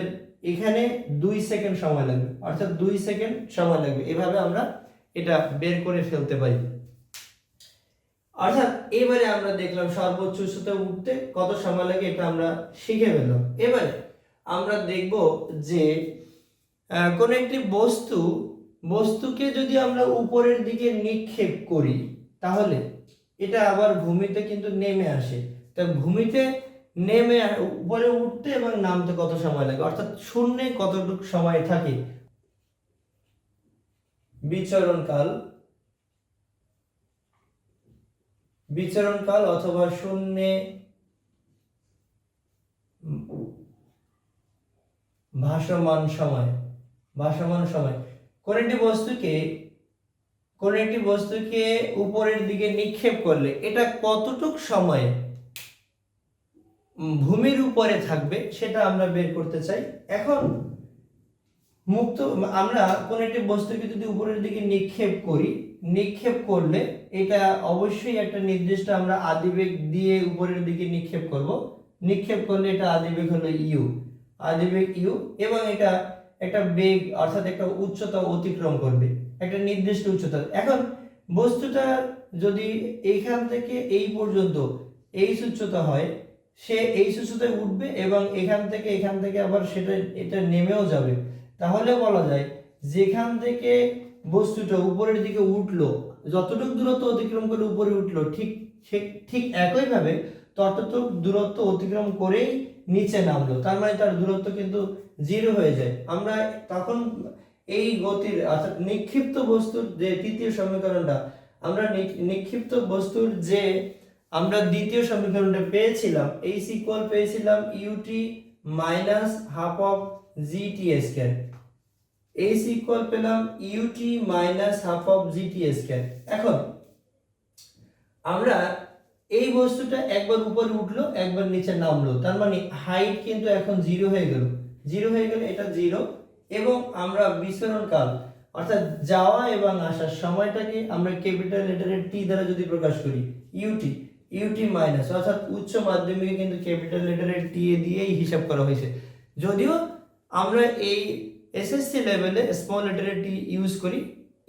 [SPEAKER 1] এখানে 2 সেকেন্ড সময় লাগবে, অর্থাৎ 2 সেকেন্ড সময় লাগবে। এভাবে আমরা এটা বের করে ফেলতে পারি। অর্থাৎ এবারে আমরা দেখলাম সর্বোচ্চ উচ্চতায় উঠতে কত সময় লাগে, এটা আমরা শিখে ফেললাম। এবারে আমরা দেখব যে কোন একটি বস্তুকে যদি আমরা উপরের দিকে নিক্ষেপ করি, তাহলে এটা আবার ভূমিতে কিন্তু নেমে আসে। তা ভূমিতে নেমে উপরে উঠতে এবং নামতে কত সময় লাগে, অর্থাৎ শূন্যে কতটুকু সময় থাকে। বিচরণকাল অথবা শূন্যে ভাসমান সময় কোন একটি বস্তুকে উপরের দিকে নিক্ষেপ করলে এটা কতটুক সময় ভূমির উপরে থাকবে সেটা আমরা বের করতে চাই। এখন আমরা কোন একটি বস্তুকে যদি উপরের দিকে নিক্ষেপ করলে এটা অবশ্যই একটা নির্দিষ্ট আমরা আদিবেগ দিয়ে উপরের দিকে নিক্ষেপ করলে এটা আদিবেগ হলো ইউ এবং এটা একটা বেগ অর্থাৎ একটা উচ্চতা অতিক্রম করবে, একটা নির্দিষ্ট উচ্চতা। এখন বস্তুটা যদি এইখান থেকে এই পর্যন্ত এই উচ্চতা হয়, সে এই উচ্চতায় উঠবে এবং এখান থেকে আবার এটা নেমেও যাবে। তাহলে বলা যায় যেখান থেকে বস্তুটা উপরের দিকে উঠলো, যতটুকু দূরত্ব অতিক্রম করে উপরে উঠলো, ঠিক একইভাবে ততটুকু দূরত্ব অতিক্রম করেই নিচে নামলো, তার মানে তার দূরত্ব কিন্তু জিরো হয়ে যায়। আমরা তখন এই গতির অর্থাৎ নিক্ষিপ্ত বস্তুর যে তৃতীয় সমীকরণটা, আমরা নিক্ষিপ্ত বস্তুর যে আমরা দ্বিতীয় সমীকরণটা পেয়েছিলাম, এইচ ইকুয়াল পেয়েছিলাম UT minus half of GT square. H equal পেলাম UT minus half of GT square. এখন আমরা এই বস্তুটা একবার উপরে উঠলো একবার নিচে নামলো, তার মানে হাইট কিন্তু এখন জিরো হয়ে গেল এটা জিরো। এবং আমরা বিচরণকাল অর্থাৎ যাওয়া এবং আসার সময়টাকে আমরা ক্যাপিটাল লেটারের টি দ্বারা যদি প্রকাশ করি, ইউটি মাইনাস অর্থাৎ উচ্চ মাধ্যমিকে কিন্তু ক্যাপিটাল লেটারের টি দিয়েই হিসাব করা হয়েছে, যদিও আমরা এই এসএসসি লেভেলে স্মল লেটারের টি ইউজ করি।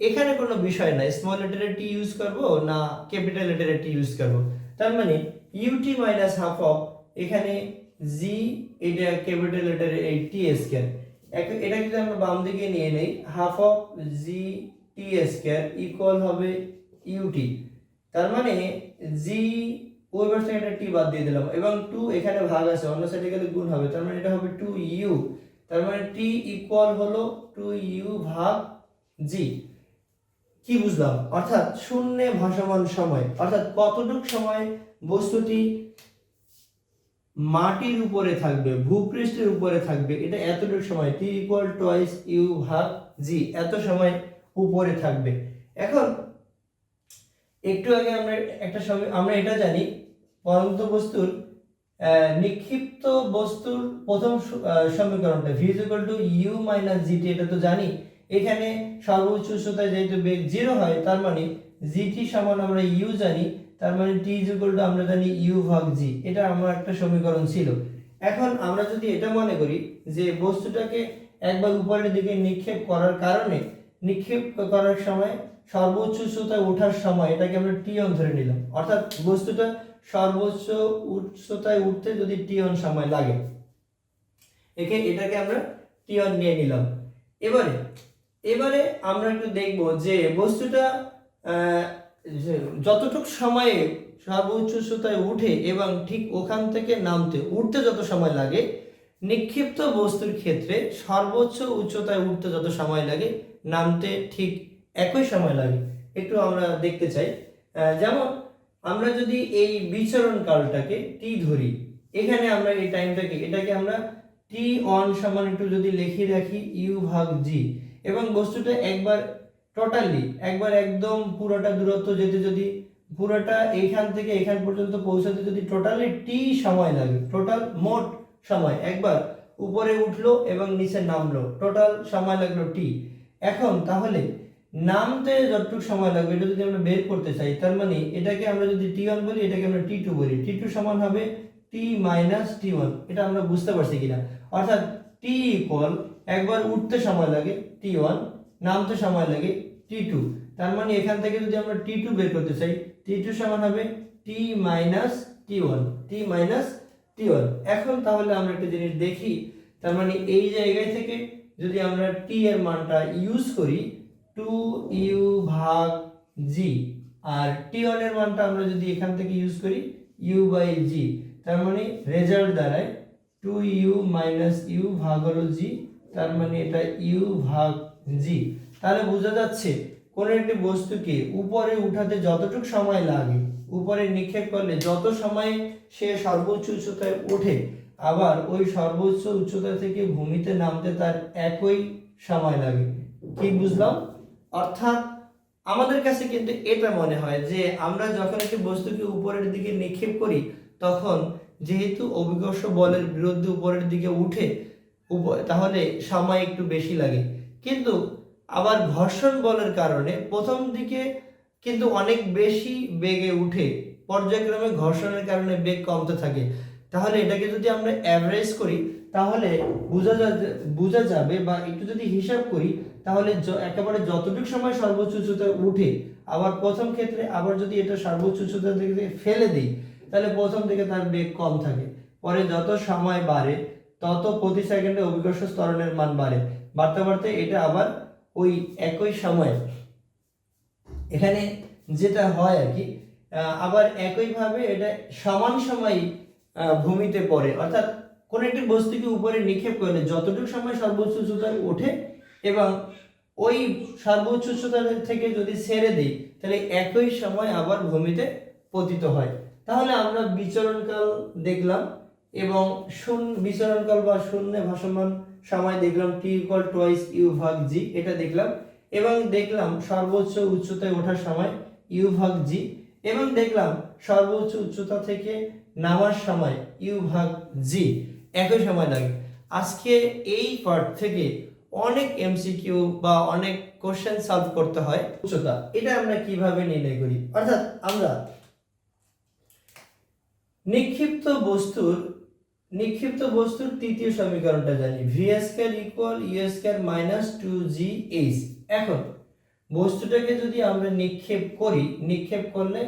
[SPEAKER 1] এখানে কোনো বিষয় না স্মল লেটারের টি ইউজ করব না ক্যাপিটাল লেটারের টি ইউজ করব। তার মানে ইউটি মাইনাস হাফ অফ এখানে জি, এটা ক্যাপিটাল লেটারের এই টি স্কয়ার, এটা যদি আমরা বাম দিকে নিয়ে নেই, half of G T square equal হবে ইউটি। তার মানে জি ওই পাশ থেকে একটা টি বাদ দিয়ে দিলাম এবং 2 এখানে ভাগ আছে, অন্য সাইডে গেলে গুণ হবে, তার মানে এটা হবে 2u। তার মানে টি ইকুয়াল হলো 2u ভাগ জি। কি বুঝলাম? অর্থাৎ শূন্যে ভাসমান সময়, অর্থাৎ কতটুকু সময় বস্তুটি মাটির উপরে থাকবে, ভূপৃষ্ঠের উপরে থাকবে, এটা এতটুকু সময়, টি ইকুয়াল টুয়াইস ইউ ভাগ জি, এত সময় উপরে থাকবে। এখন একটু আগে আমরা এটা জানি পরন্ত বস্তুর নিক্ষিপ্ত বস্তুর প্রথম সমীকরণটা v u - gt, এটা তো জানি। এখানে সর্বোচ্চ উচ্চতায় যেহেতু বেগ 0 হয়, তার মানে gt সমান আমরা u জানি, তার মানে t আমরা জানি u ভাগ g, এটা আমার একটা সমীকরণ ছিল। এখন আমরা যদি এটা মনে করি যে বস্তুটাকে একবার উপরের দিকে নিক্ষেপ করার কারণে নিক্ষেপ করার সময় সর্বোচ্চ উচ্চতায় ওঠার সময় এটাকে আমরা টি1 ধরে নিলাম, অর্থাৎ বস্তুটা সর্বোচ্চ উচ্চতায় উঠতে যদি টি1 সময় লাগে, এটাকে আমরা টি1 নিয়ে নিলাম। এবারে আমরা একটু দেখব যে বস্তুটা যতটুকু সময়ে সর্বোচ্চ উচ্চতায় উঠে এবং ঠিক ওখান থেকে উঠতে যত সময় লাগে, নিক্ষিপ্ত বস্তুর ক্ষেত্রে সর্বোচ্চ উচ্চতায় উঠতে যত সময় লাগে নামতে ঠিক একই সময় লাগে। একটু আমরা দেখতে চাই, যেমন আমরা যদি এই বিচরণ কালটাকে টি ধরি, এখানে আমরা এই এটাকে আমরা টি1 সমান একটু যদি লিখে রাখি u/g, এবং বস্তুটা একবার একদম পুরোটা দূরত্ব যেতে যদি পুরোটা এইখান থেকে এখান পর্যন্ত পৌঁছাতে যদি টোটালি টি সময় লাগে, টোটাল মোট সময় একবার উপরে উঠলো এবং নিচে নামলো, টোটাল সময় লাগলো টি। এখন তাহলে নামতে যতটুকু সময় লাগবে এটা যদি আমরা বের করতে চাই, তার মানে এটাকে আমরা যদি টি1 বলি, এটাকে আমরা টি2 বলি, টি2 সমান হবে টি মাইনাস টি1। এটা আমরা বুঝতে পারছি কিনা? অর্থাৎ টি ইকুয়াল একবার উঠতে সময় লাগে টি1, নামতে সময় লাগে টি2। তার মানে এখান থেকে যদি আমরা টি2 বের করতে চাই, টি2 সমান হবে টি মাইনাস টি1। এখন তাহলে আমরা একটা জিনিস দেখি, তার মানে এই জায়গায় থেকে যদি আমরা টি এর মানটা ইউজ করি 2u/g, আর টি1 এর মানটা আমরা যদি এখান থেকে ইউজ করি u/g, তার মানে রেজাল্ট দাঁড়ায় 2u - u ভাগ হলো g, তার মানে এটা u/g। তাহলে বোঝা যাচ্ছে কোন একটি বস্তুকে উপরে উঠাতে যতটুকু সময় লাগে, উপরে নিক্ষেপ করলে যত সময় সে সর্বোচ্চ উচ্চতায় ওঠে, আবার ওই সর্বোচ্চ উচ্চতা থেকে ভূমিতে নামতে তার একই সময় লাগে। কি বুঝলাম? অর্থাৎ আমাদের কাছে কিন্তু এটা মনে হয় যে আমরা যখন একটি বস্তুকে উপরের দিকে নিক্ষেপ করি, তখন যেহেতু অভিকর্ষ বলের বিরুদ্ধে উপরের দিকে উঠে, তাহলে সময় একটু বেশি লাগে, কিন্তু আবার ঘর্ষণ বলের কারণে প্রথম দিকে কিন্তু অনেক বেশি বেগে উঠে, পর্যায়ক্রমে ঘর্ষণের কারণে বেগ কমতে থাকে। তাহলে এটাকে যদি আমরা অ্যাভারেজ করি, তাহলে বোঝা যাবে বা একটু যদি হিসাব করি, তাহলে একেবারে যতটুকু সময় সর্বোচ্চ উচ্চতায় উঠে, আবার প্রথম ক্ষেত্রে আবার যদি এটা সর্বোচ্চ উচ্চতা থেকে ফেলে দিই, তাহলে প্রথম দিকে তার বেগ কম থাকে, পরে যত সময় বাড়ে তত প্রতি সেকেন্ডে অভিকর্ষ ত্বরণের মান বাড়তে বাড়তে এটা আবার ওই একই সময় এখানে যেটা হয় আর কি, আবার একইভাবে এটা সমান সময় ভূমিতে পড়ে। অর্থাৎ কোন একটি বস্তুকে উপরে নিক্ষেপ করলে যতটুকু সময় সর্বোচ্চ উচ্চতায় ওঠে এবং ওই সর্বোচ্চ উচ্চতা থেকে যদি ছেড়ে দিই, তাহলে একই সময় আবার ভূমিতে পতিত হয়। তাহলে আমরা বিচরণকাল দেখলাম এবং বিচরণকাল বা শূন্যে ভাসমান সময় দেখলাম t = 2u/g, এটা দেখলাম, এবং দেখলাম সর্বোচ্চ উচ্চতায় ওঠার সময় u/g, এবং দেখলাম সর্বোচ্চ উচ্চতা থেকে নামার সময় u/g একই সময় লাগে। আজকে এই পার্ট থেকে অনেক এমসিকিউ বা অনেক কোশ্চেন সলভ করতে হয় উচ্চতা, এটা আমরা কিভাবে নির্ণয় করি। অর্থাৎ আমরা নিক্ষিপ্ত বস্তুর তৃতীয় সমীকরণটা জানি, v² = u² - 2gh। এখন বস্তুটাকে যদি আমরা নিক্ষেপ করলে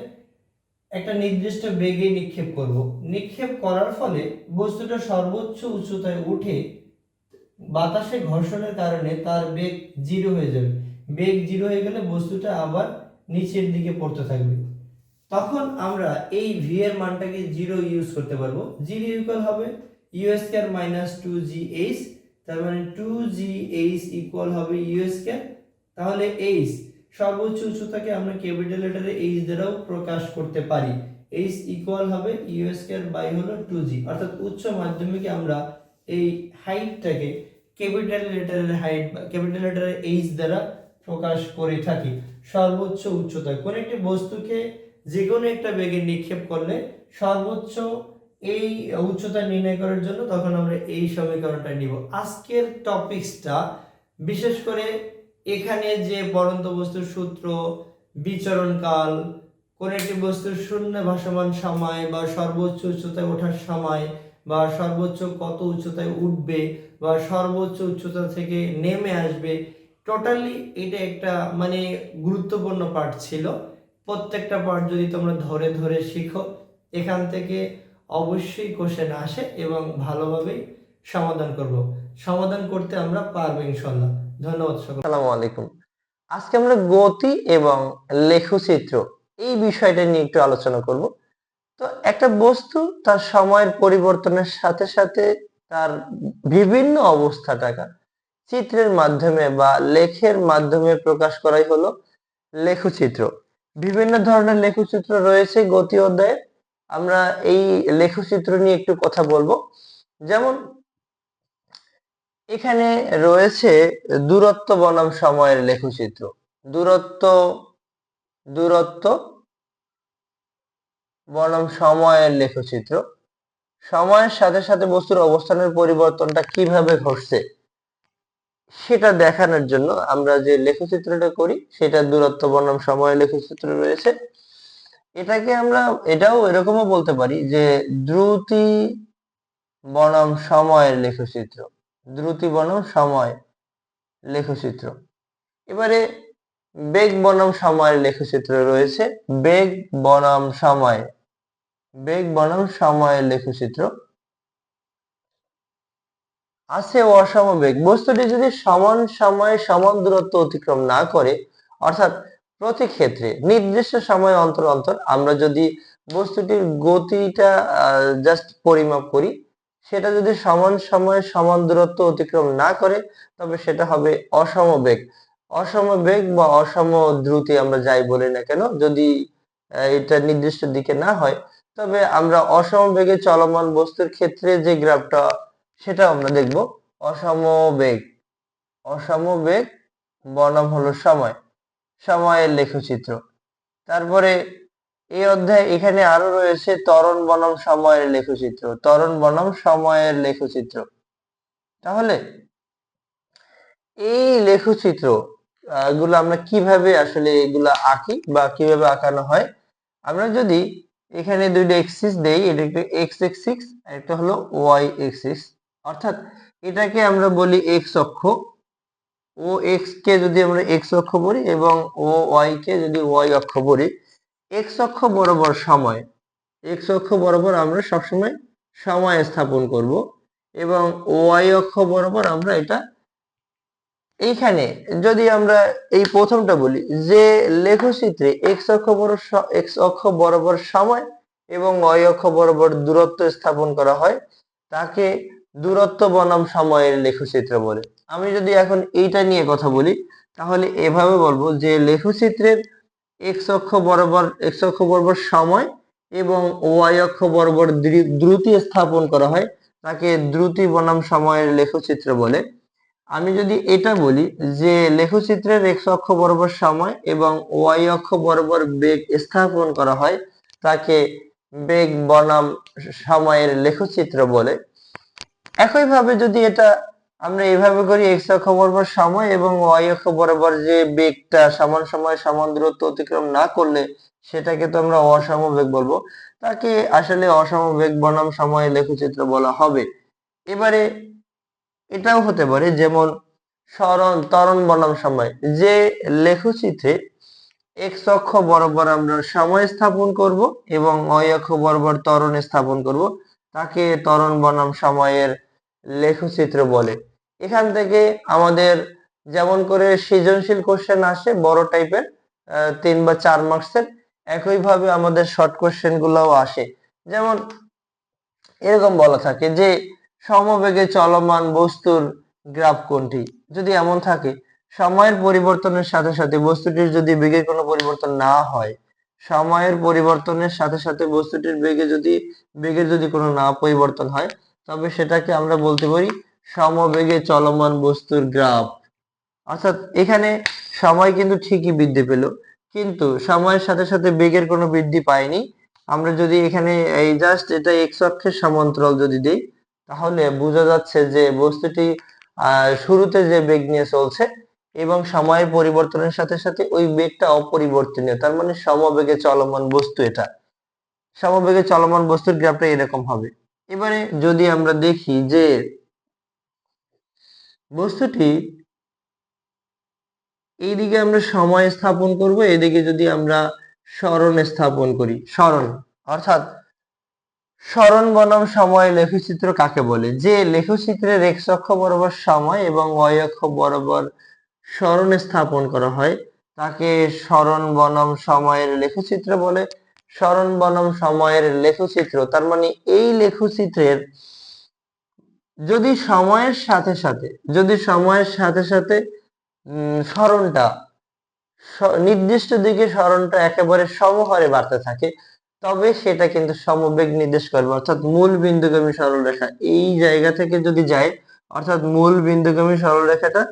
[SPEAKER 1] একটা নির্দিষ্ট বেগে নিক্ষেপ করব, নিক্ষেপ করার ফলে বস্তুটা সর্বোচ্চ উচ্চতায় উঠে বাতাসে ঘর্ষণের কারণে তার বেগ 0 হয়ে যাবে। বেগ 0 হয়ে গেলে বস্তুটা আবার নিচের দিকে পড়তে থাকবে। তখন আমরা এই v এর মানটাকে 0 ইউজ করতে পারবো। 0 ইকুয়াল হবে u² - 2gh, তার মানে 2gh ইকুয়াল হবে u²। তাহলে h সর্বোচ্চ উচ্চতাকে আমরা ক্যাপিটাল লেটারে h দ্বারাও প্রকাশ করতে পারি। h ইকুয়াল হবে u² হলো 2g, অর্থাৎ উচ্চ মাধ্যমিকে আমরা এই হাইটটাকে ক্যাপিটাল লেটারে h দ্বারা প্রকাশ করে থাকি। সর্বোচ্চ উচ্চতা কোন একটি বস্তুকে যে কোনো একটা বেগে নিক্ষেপ করলে সর্বোচ্চ এই উচ্চতা নির্ণয় করার জন্য তখন আমরা এই সমীকরণটা নিব। আজকের টপিকসটা বিশেষ করে এখানে যে পড়ন্ত বস্তুর সূত্র, বিচরণকাল, কোন একটি বস্তুর শূন্য ভাসমান সময় বা সর্বোচ্চ উচ্চতায় ওঠার সময় বা সর্বোচ্চ কত উচ্চতায় উঠবে বা সর্বোচ্চ উচ্চতা থেকে নেমে আসবে, টোটালি এটা একটা মানে গুরুত্বপূর্ণ পার্ট ছিল। প্রত্যেকটা পার্ট যদি তোমরা ধরে ধরে শিখো, এখান থেকে অবশ্যই কোশ্চেন আসে এবং ভালোভাবেই সমাধান করব। সমাধান করতে আমরা পারবো ইনশাল্লাহ। ধন্যবাদ সকল।
[SPEAKER 2] আসসালামু আলাইকুম। আজকে আমরা গতি এবং লেখচিত্র এই বিষয়টা নিয়ে একটু আলোচনা করব। তো একটা বস্তু তার সময়ের পরিবর্তনের সাথে সাথে তার বিভিন্ন অবস্থাটাকে চিত্রের মাধ্যমে বা লেখের মাধ্যমে প্রকাশ করাই হলো লেখচিত্র। বিভিন্ন ধরনের লেখচিত্র রয়েছে গতি অধ্যায়ে। আমরা এই লেখচিত্র নিয়ে একটু কথা বলবো। যেমন এখানে রয়েছে দূরত্ব বনাম সময়ের লেখচিত্র। দূরত্ব দূরত্ব বনাম সময়ের লেখচিত্র। সময়ের সাথে সাথে বস্তুর অবস্থানের পরিবর্তনটা কিভাবে ঘটছে সেটা দেখানোর জন্য আমরা যে লেখচিত্রটা করি সেটা দূরত্ব বনাম সময়ের লেখচিত্র রয়েছে। এটাকে আমরা এটাও এরকমও বলতে পারি যে দ্রুতি বনাম সময়ের লেখচিত্র। দ্রুতি বনাম সময় লেখচিত্র। এবারে বেগ বনাম সময়ের লেখচিত্র রয়েছে। বেগ বনাম সময়, বেগ বনাম সময়ের লেখচিত্র আছে। অসমবেগ বস্তুটি যদি সমান সময়ে সমান দূরত্ব অতিক্রম না করে, অর্থাৎ প্রতি ক্ষেত্রে নির্দিষ্ট সময় অন্তর অন্তর আমরা যদি বস্তুটির গতিটা জাস্ট পরিমাপ করি, সেটা যদি সমান সময়ে সমান দূরত্ব অতিক্রম না করে তবে সেটা হবে অসমবেগ। অসমবেগ বা অসম দ্রুতি আমরা যাই বলি না কেন, যদি এটা নির্দিষ্ট দিকে না হয় তবে আমরা অসমবেগে চলমান বস্তুর ক্ষেত্রে যে গ্রাফটা সেটা আমরা দেখব অসমবেগ। অসমবেগ বনাম হলো সময়, সময়ের লেখচিত্র। তারপরে এই অধ্যায়ে এখানে আরো রয়েছে ত্বরণ বনাম সময়ের লেখচিত্র। ত্বরণ বনাম সময়ের লেখচিত্র। তাহলে এই লেখচিত্র গুলো আমরা কিভাবে আসলে এগুলা আঁকি বা কিভাবে আঁকানো হয়, আমরা যদি এখানে দুইটা এক্সিস দেই, এটা একটা এক্স এক্সিস আর একটা হলো ওয়াই এক্সিস। অর্থাৎ এটাকে আমরা বলি এক্স অক্ষ। ও এক্স কে যদি আমরা এক্স অক্ষ বলি এবং ও ওয়াই কে যদি ওয়াই অক্ষ বলি, এক্স অক্ষ বরাবর সময়, এক্স অক্ষ বরাবর আমরা সবসময় সময় স্থাপন করব এবং ওয়াই অক্ষ বরাবর আমরা এটা এইখানে যদি আমরা এই প্রথমটা বলি যে লেখচিত্রে এক্স অক্ষ বরাবর সময় এবং ওয়াই অক্ষ বরাবর দূরত্ব স্থাপন করা হয় তাকে দূরত্ব বনাম সময়ের লেখচিত্র বলে। আমি যদি এখন এইটা নিয়ে কথা বলি তাহলে এভাবে বলবো যে লেখচিত্রের এক্স অক্ষ বরাবর সময় এবং ওয়াই অক্ষ বরাবর দ্রুতি স্থাপন করা হয় তাকে দ্রুতি বনাম সময়ের লেখচিত্র বলে। আমি যদি এটা বলি যে লেখচিত্রের এক্স অক্ষ বরাবর সময় এবং ওয়াই অক্ষ বরাবর বেগ স্থাপন করা হয় তাকে বেগ বনাম সময়ের লেখচিত্র বলে। একইভাবে যদি এটা আমরা এইভাবে করি এক্স অক্ষ বরাবর সময় এবং ওয়াই অক্ষ বরাবর যে বেগটা সমান সময় সমান দূরত্ব অতিক্রম না করলে সেটাকে তো আমরা অসমবেগ বলবো, তাকে আসলে অসমবেগ বনাম সময়ের লেখচিত্র বলা হবে। এবারে এটাও হতে পারে যেমন ত্বরণ বনাম সময়, যে লেখচিত্রে এক্স অক্ষ বরাবর আমরা সময় স্থাপন করব এবং ওয়াই অক্ষ বরাবর ত্বরণ স্থাপন করব তাকে ত্বরণ বনাম সময়ের লেখচিত্র বলে। এখান থেকে আমাদের যেমন করে সৃজনশীল কোশ্চেন আসে বড় টাইপের 3 বা 4 মার্কসের, একইভাবে আমাদের শর্ট কোশ্চেন গুলাও আসে। যেমন এরকম বলা থাকে যে সমবেগে চলমান বস্তুর গ্রাফ কোনটি, যদি এমন থাকে সময়ের পরিবর্তনের সাথে সাথে বস্তুটির যদি বেগের কোনো পরিবর্তন না হয়, সময়ের পরিবর্তনের সাথে সাথে বস্তুটির বেগের যদি কোনো না পরিবর্তন হয় তবে সেটাকে আমরা বলতে পারি সমবেগে চলমান বস্তুর গ্রাফ। অর্থাৎ এখানে সময় কিন্তু ঠিকই বৃদ্ধি পেল কিন্তু সময়ের সাথে সাথে বেগের কোনো বৃদ্ধি পায়নি। আমরা যদি এখানে এই জাস্ট এটা এক্স অক্ষের সমান্তরাল যদি দেই তাহলে বোঝা যাচ্ছে যে বস্তুটি শুরুতে যে বেগ নিয়ে চলছে এবং সময়ের পরিবর্তনের সাথে সাথে ওই বেগটা অপরিবর্তনীয়, তার মানে সমবেগে চলমান বস্তু। এটা সমবেগে চলমান বস্তুর গ্রাফটা এরকম হবে। এবারে যদি আমরা দেখি যে বস্তুটি এইদিকে আমরা সময় স্থাপন করব, এদিকে যদি আমরা সরণ স্থাপন করি, সরণ অর্থাৎ সরণ বনাম সময় লেখচিত্র কাকে বলে? যে লেখচিত্রের এক্স অক্ষ বরাবর সময় এবং ওয়াই অক্ষ বরাবর সরণ স্থাপন করা হয় তাকে সরণ বনাম সময়ের লেখচিত্র বলে। সরণ বনাম সময়ের লেখচিত্র তার মানে এই লেখচিত্রের যদি সময়ের সাথে সাথে সরণটা নির্দিষ্ট দিকে সরণটা একেবারে সমহারে বাড়তে থাকে, তবে সেটা কিন্তু সমবেগ নির্দেশ করবে। অর্থাৎ মূল বিন্দুগামী সরলরেখা এই জায়গা থেকে যদি যায়, অর্থাৎ মূল বিন্দুগামী সরলরেখাটা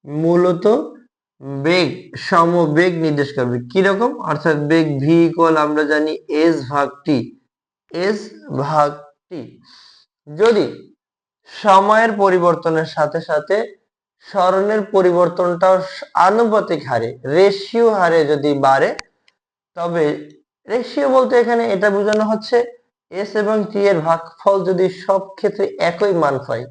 [SPEAKER 2] মূলত বেগ সমবেগ নির্দেশ করবে। কিরকম? অর্থাৎ বেগ ভি ইকুয়াল আমরা জানি এস ভাগ টি, এস ভাগ টি। যদি সময়ের পরিবর্তনের সাথে সাথে সরণের পরিবর্তনটাও আনুপাতিক হারে, রেশিও হারে যদি বাড়ে, তবে রেশিও বলতে এখানে এটা বোঝানো হচ্ছে এস এবং টি এর ভাগফল যদি সব ক্ষেত্রে একই মান পায়।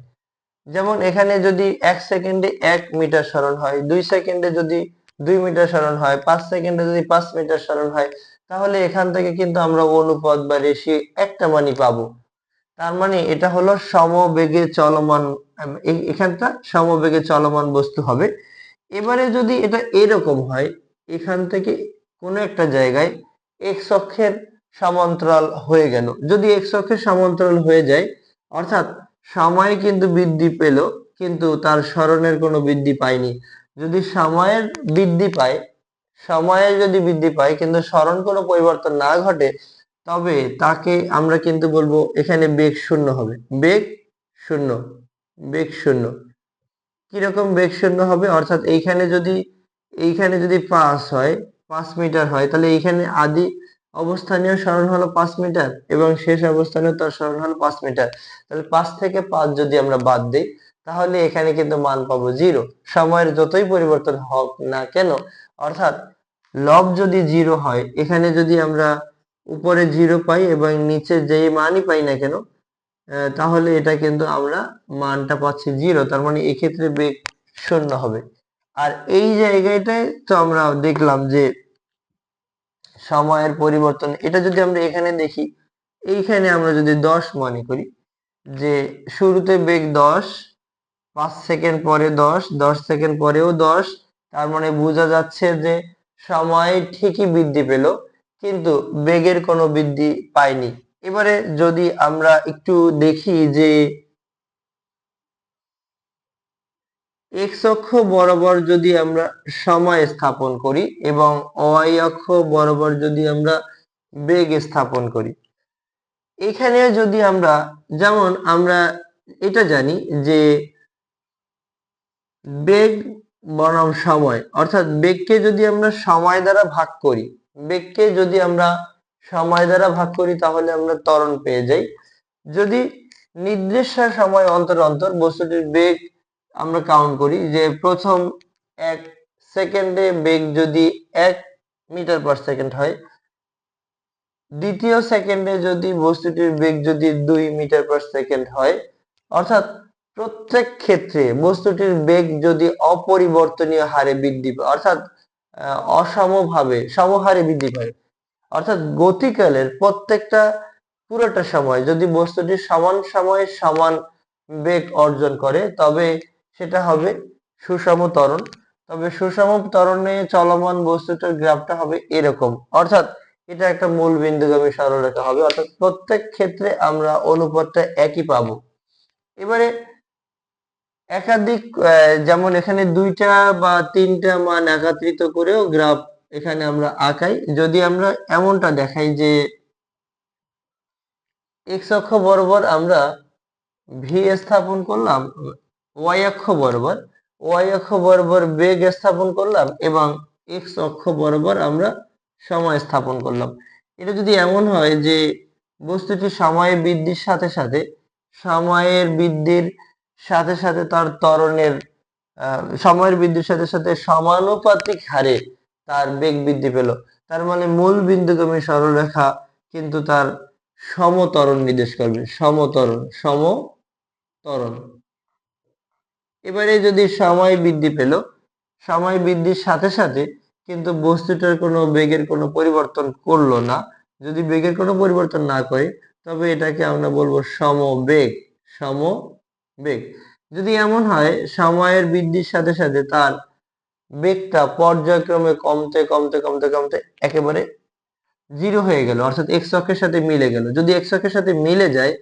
[SPEAKER 2] যেমন এখানে যদি 1 সেকেন্ডে 1 মিটার সরণ হয়, 2 সেকেন্ডে যদি 2 মিটার সরণ হয়, 5 সেকেন্ডে যদি 5 মিটার সরণ হয়, তাহলে এখান থেকে কিন্তু আমরা অনুপাত বা রেশিও একটা মানই পাবো। তার মানে এটা হলো সমবেগে চলমান, এখানটা সমবেগে চলমান বস্তু হবে। এবারে যদি এটা এরকম হয়, এখান থেকে কোনো একটা জায়গায় এক্স অক্ষের সমান্তরাল হয়ে গেল, যদি এক্স অক্ষের সমান্তরাল হয়ে যায়, অর্থাৎ সময় কিন্তু বৃদ্ধি পেল কিন্তু তার সরণের কোনো বৃদ্ধি পায়নি। যদি সময়ের বৃদ্ধি পায়, যদি বৃদ্ধি পায় কিন্তু সরণ কোনো পরিবর্তন না ঘটে, তবে তাকে আমরা কিন্তু বলবো এখানে বেগ শূন্য হবে। বেগ শূন্য, বেগ শূন্য। কিরকম বেগ শূন্য হবে? অর্থাৎ এইখানে যদি 5 হয়, 5 মিটার হয়, তাহলে এইখানে আদি অবস্থানীয় সরণ হলো 5 মিটার এবং শেষ অবস্থানীয় তার সরণ হলো 5 মিটার। তাহলে 5 থেকে 5 যদি আমরা বাদ দিই, তাহলে এখানে কিন্তু মান পাবো 0। সময়ের যতই পরিবর্তন হোক না কেন, অর্থাৎ লব যদি 0 হয়, এখানে যদি আমরা উপরে 0 পাই এবং নিচে যেই মানই পাই না কেন, তাহলে এটা কিন্তু আমরা মানটা পাচ্ছি 0। তার মানে এক্ষেত্রে বেগ শূন্য হবে। আর এই জায়গাটায় তো আমরা দেখলাম যে সময়ের পরিবর্তন, এটা যদি আমরা এখানে দেখি, এইখানে আমরা যদি 10 মনে করি যে শুরুতে বেগ 10, 5 সেকেন্ড পরে 10, 10 সেকেন্ড পরেও 10, তার মানে বোঝা যাচ্ছে যে সময় ঠিকই বৃদ্ধি পেল কিন্তু বেগের কোনো বৃদ্ধি পায়নি। এবারে যদি আমরা একটু দেখি যে এক্স অক্ষ বরাবর যদি আমরা সময় স্থাপন করি এবং ওয়াই অক্ষ বরাবর যদি আমরা বেগ স্থাপন করি, এখানে যদি আমরা, যেমন আমরা এটা জানি যে বেগ বনাম সময়, অর্থাৎ বেগকে যদি আমরা সময় দ্বারা ভাগ করি, তাহলে আমরা ত্বরণ পেয়ে যাই। যদি নির্দিষ্ট সময় অন্তর অন্তর বস্তুটির বেগ আমরা কাউন্ট করি, যে প্রথম 1 সেকেন্ডে বেগ যদি 1 মিটার পার সেকেন্ড হয়, দ্বিতীয় সেকেন্ডে যদি বস্তুটির বেগ যদি 2 মিটার পার সেকেন্ড হয়, অর্থাৎ প্রত্যেক ক্ষেত্রে বস্তুটির বেগ যদি অপরিবর্তনীয় হারে বৃদ্ধি পায়, অর্থাৎ সমহারে বৃদ্ধি পায়, অর্থাৎ গতিকালের প্রত্যেকটা পুরোটা সময় যদি বস্তুটি সমান সময়ে সমান বেগ অর্জন করে, তবে সেটা হবে সুষম ত্বরণ। তবে সুষম ত্বরণে চলমান বস্তুটার গ্রাফটা হবে এরকম, অর্থাৎ এটা একটা মূল বিন্দুগামী সরলরেখা হবে, অর্থাৎ প্রত্যেক ক্ষেত্রে আমরা অনুপাতটা একই পাবো। এবারে একাধিক, যেমন এখানে 2টা বা 3টা মান একত্রিত করেও গ্রাফ এখানে আমরা আঁকাই। যদি আমরা এমনটা দেখাই যে এক্স অক্ষ বরাবর আমরা ভি স্থাপন করলাম, ওয়াই অক্ষ বরাবর বেগ স্থাপন করলাম এবং এক্স অক্ষ বরাবর আমরা সময় স্থাপন করলাম। এটা যদি এমন হয় যে বস্তুটি সময়ের বৃদ্ধির সাথে সাথে তার ত্বরণের সময়ের বৃদ্ধির সাথে সাথে সমানুপাতিক হারে তার বেগ বৃদ্ধি পেল, তার মানে মূল বিন্দুগামী সরলরেখা কিন্তু তার সমত্বরণ নির্দেশ করবে, সমত্বরণ। এবারে যদি সময় বৃদ্ধি পেল, সময় বৃদ্ধির সাথে সাথে কিন্তু বস্তুটার কোনো বেগের কোনো পরিবর্তন করলো না, যদি বেগের কোনো পরিবর্তন না করে তবে এটাকে আমরা বলবো সমবেগ। যদি এমন হয় সময়ের বৃদ্ধির সাথে সাথে তার বেগটা পর্যায়ক্রমে কমতে কমতে কমতে কমতে একেবারে জিরো হয়ে গেল, অর্থাৎ এক্স অক্ষের সাথে মিলে গেল, যদি এক্স অক্ষের সাথে মিলে যায়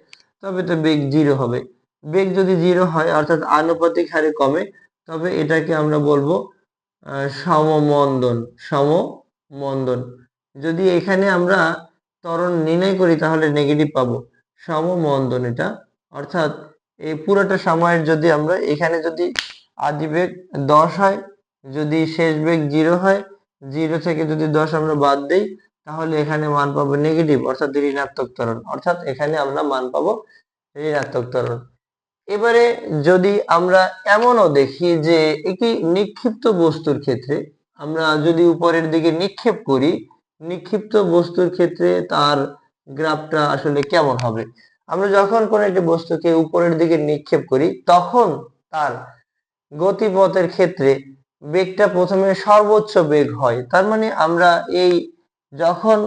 [SPEAKER 2] তবে তো বেগ জিরো হবে। বেগ যদি জিরো হয় অর্থাৎ আনুপাতিক হারে কমে, তবে এটাকে আমরা বলবো সমমন্দন। যদি এখানে আমরা ত্বরণ নির্ণয় করি তাহলে নেগেটিভ পাবো, সমমন্দন এটা। অর্থাৎ এই পুরোটা সময়ের যদি আমরা এখানে যদি আদি বেগ 10 হয়, যদি শেষ বেগ 0 হয়, 0 থেকে যদি 10 আমরা বাদ দেই তাহলে এখানে মান পাবো নেগেটিভ, অর্থাৎ ঋণাত্মক ত্বরণ। অর্থাৎ এখানে আমরা মান পাবো ঋণাত্মক ত্বরণ। এবারে যদি আমরা এমনও দেখি যে একটি নিক্ষিপ্ত বস্তুর ক্ষেত্রে আমরা যদি উপরের দিকে নিক্ষেপ করি, নিক্ষিপ্ত বস্তুর ক্ষেত্রে তার গ্রাফটা আসলে কেমন হবে। আমরা যখন কোনো একটি বস্তুকে উপরের দিকে নিক্ষেপ করি তখন তার গতিপথের ক্ষেত্রে বেগটা প্রথমে সর্বোচ্চ বেগ হয়। তার মানে আমরা এই যখন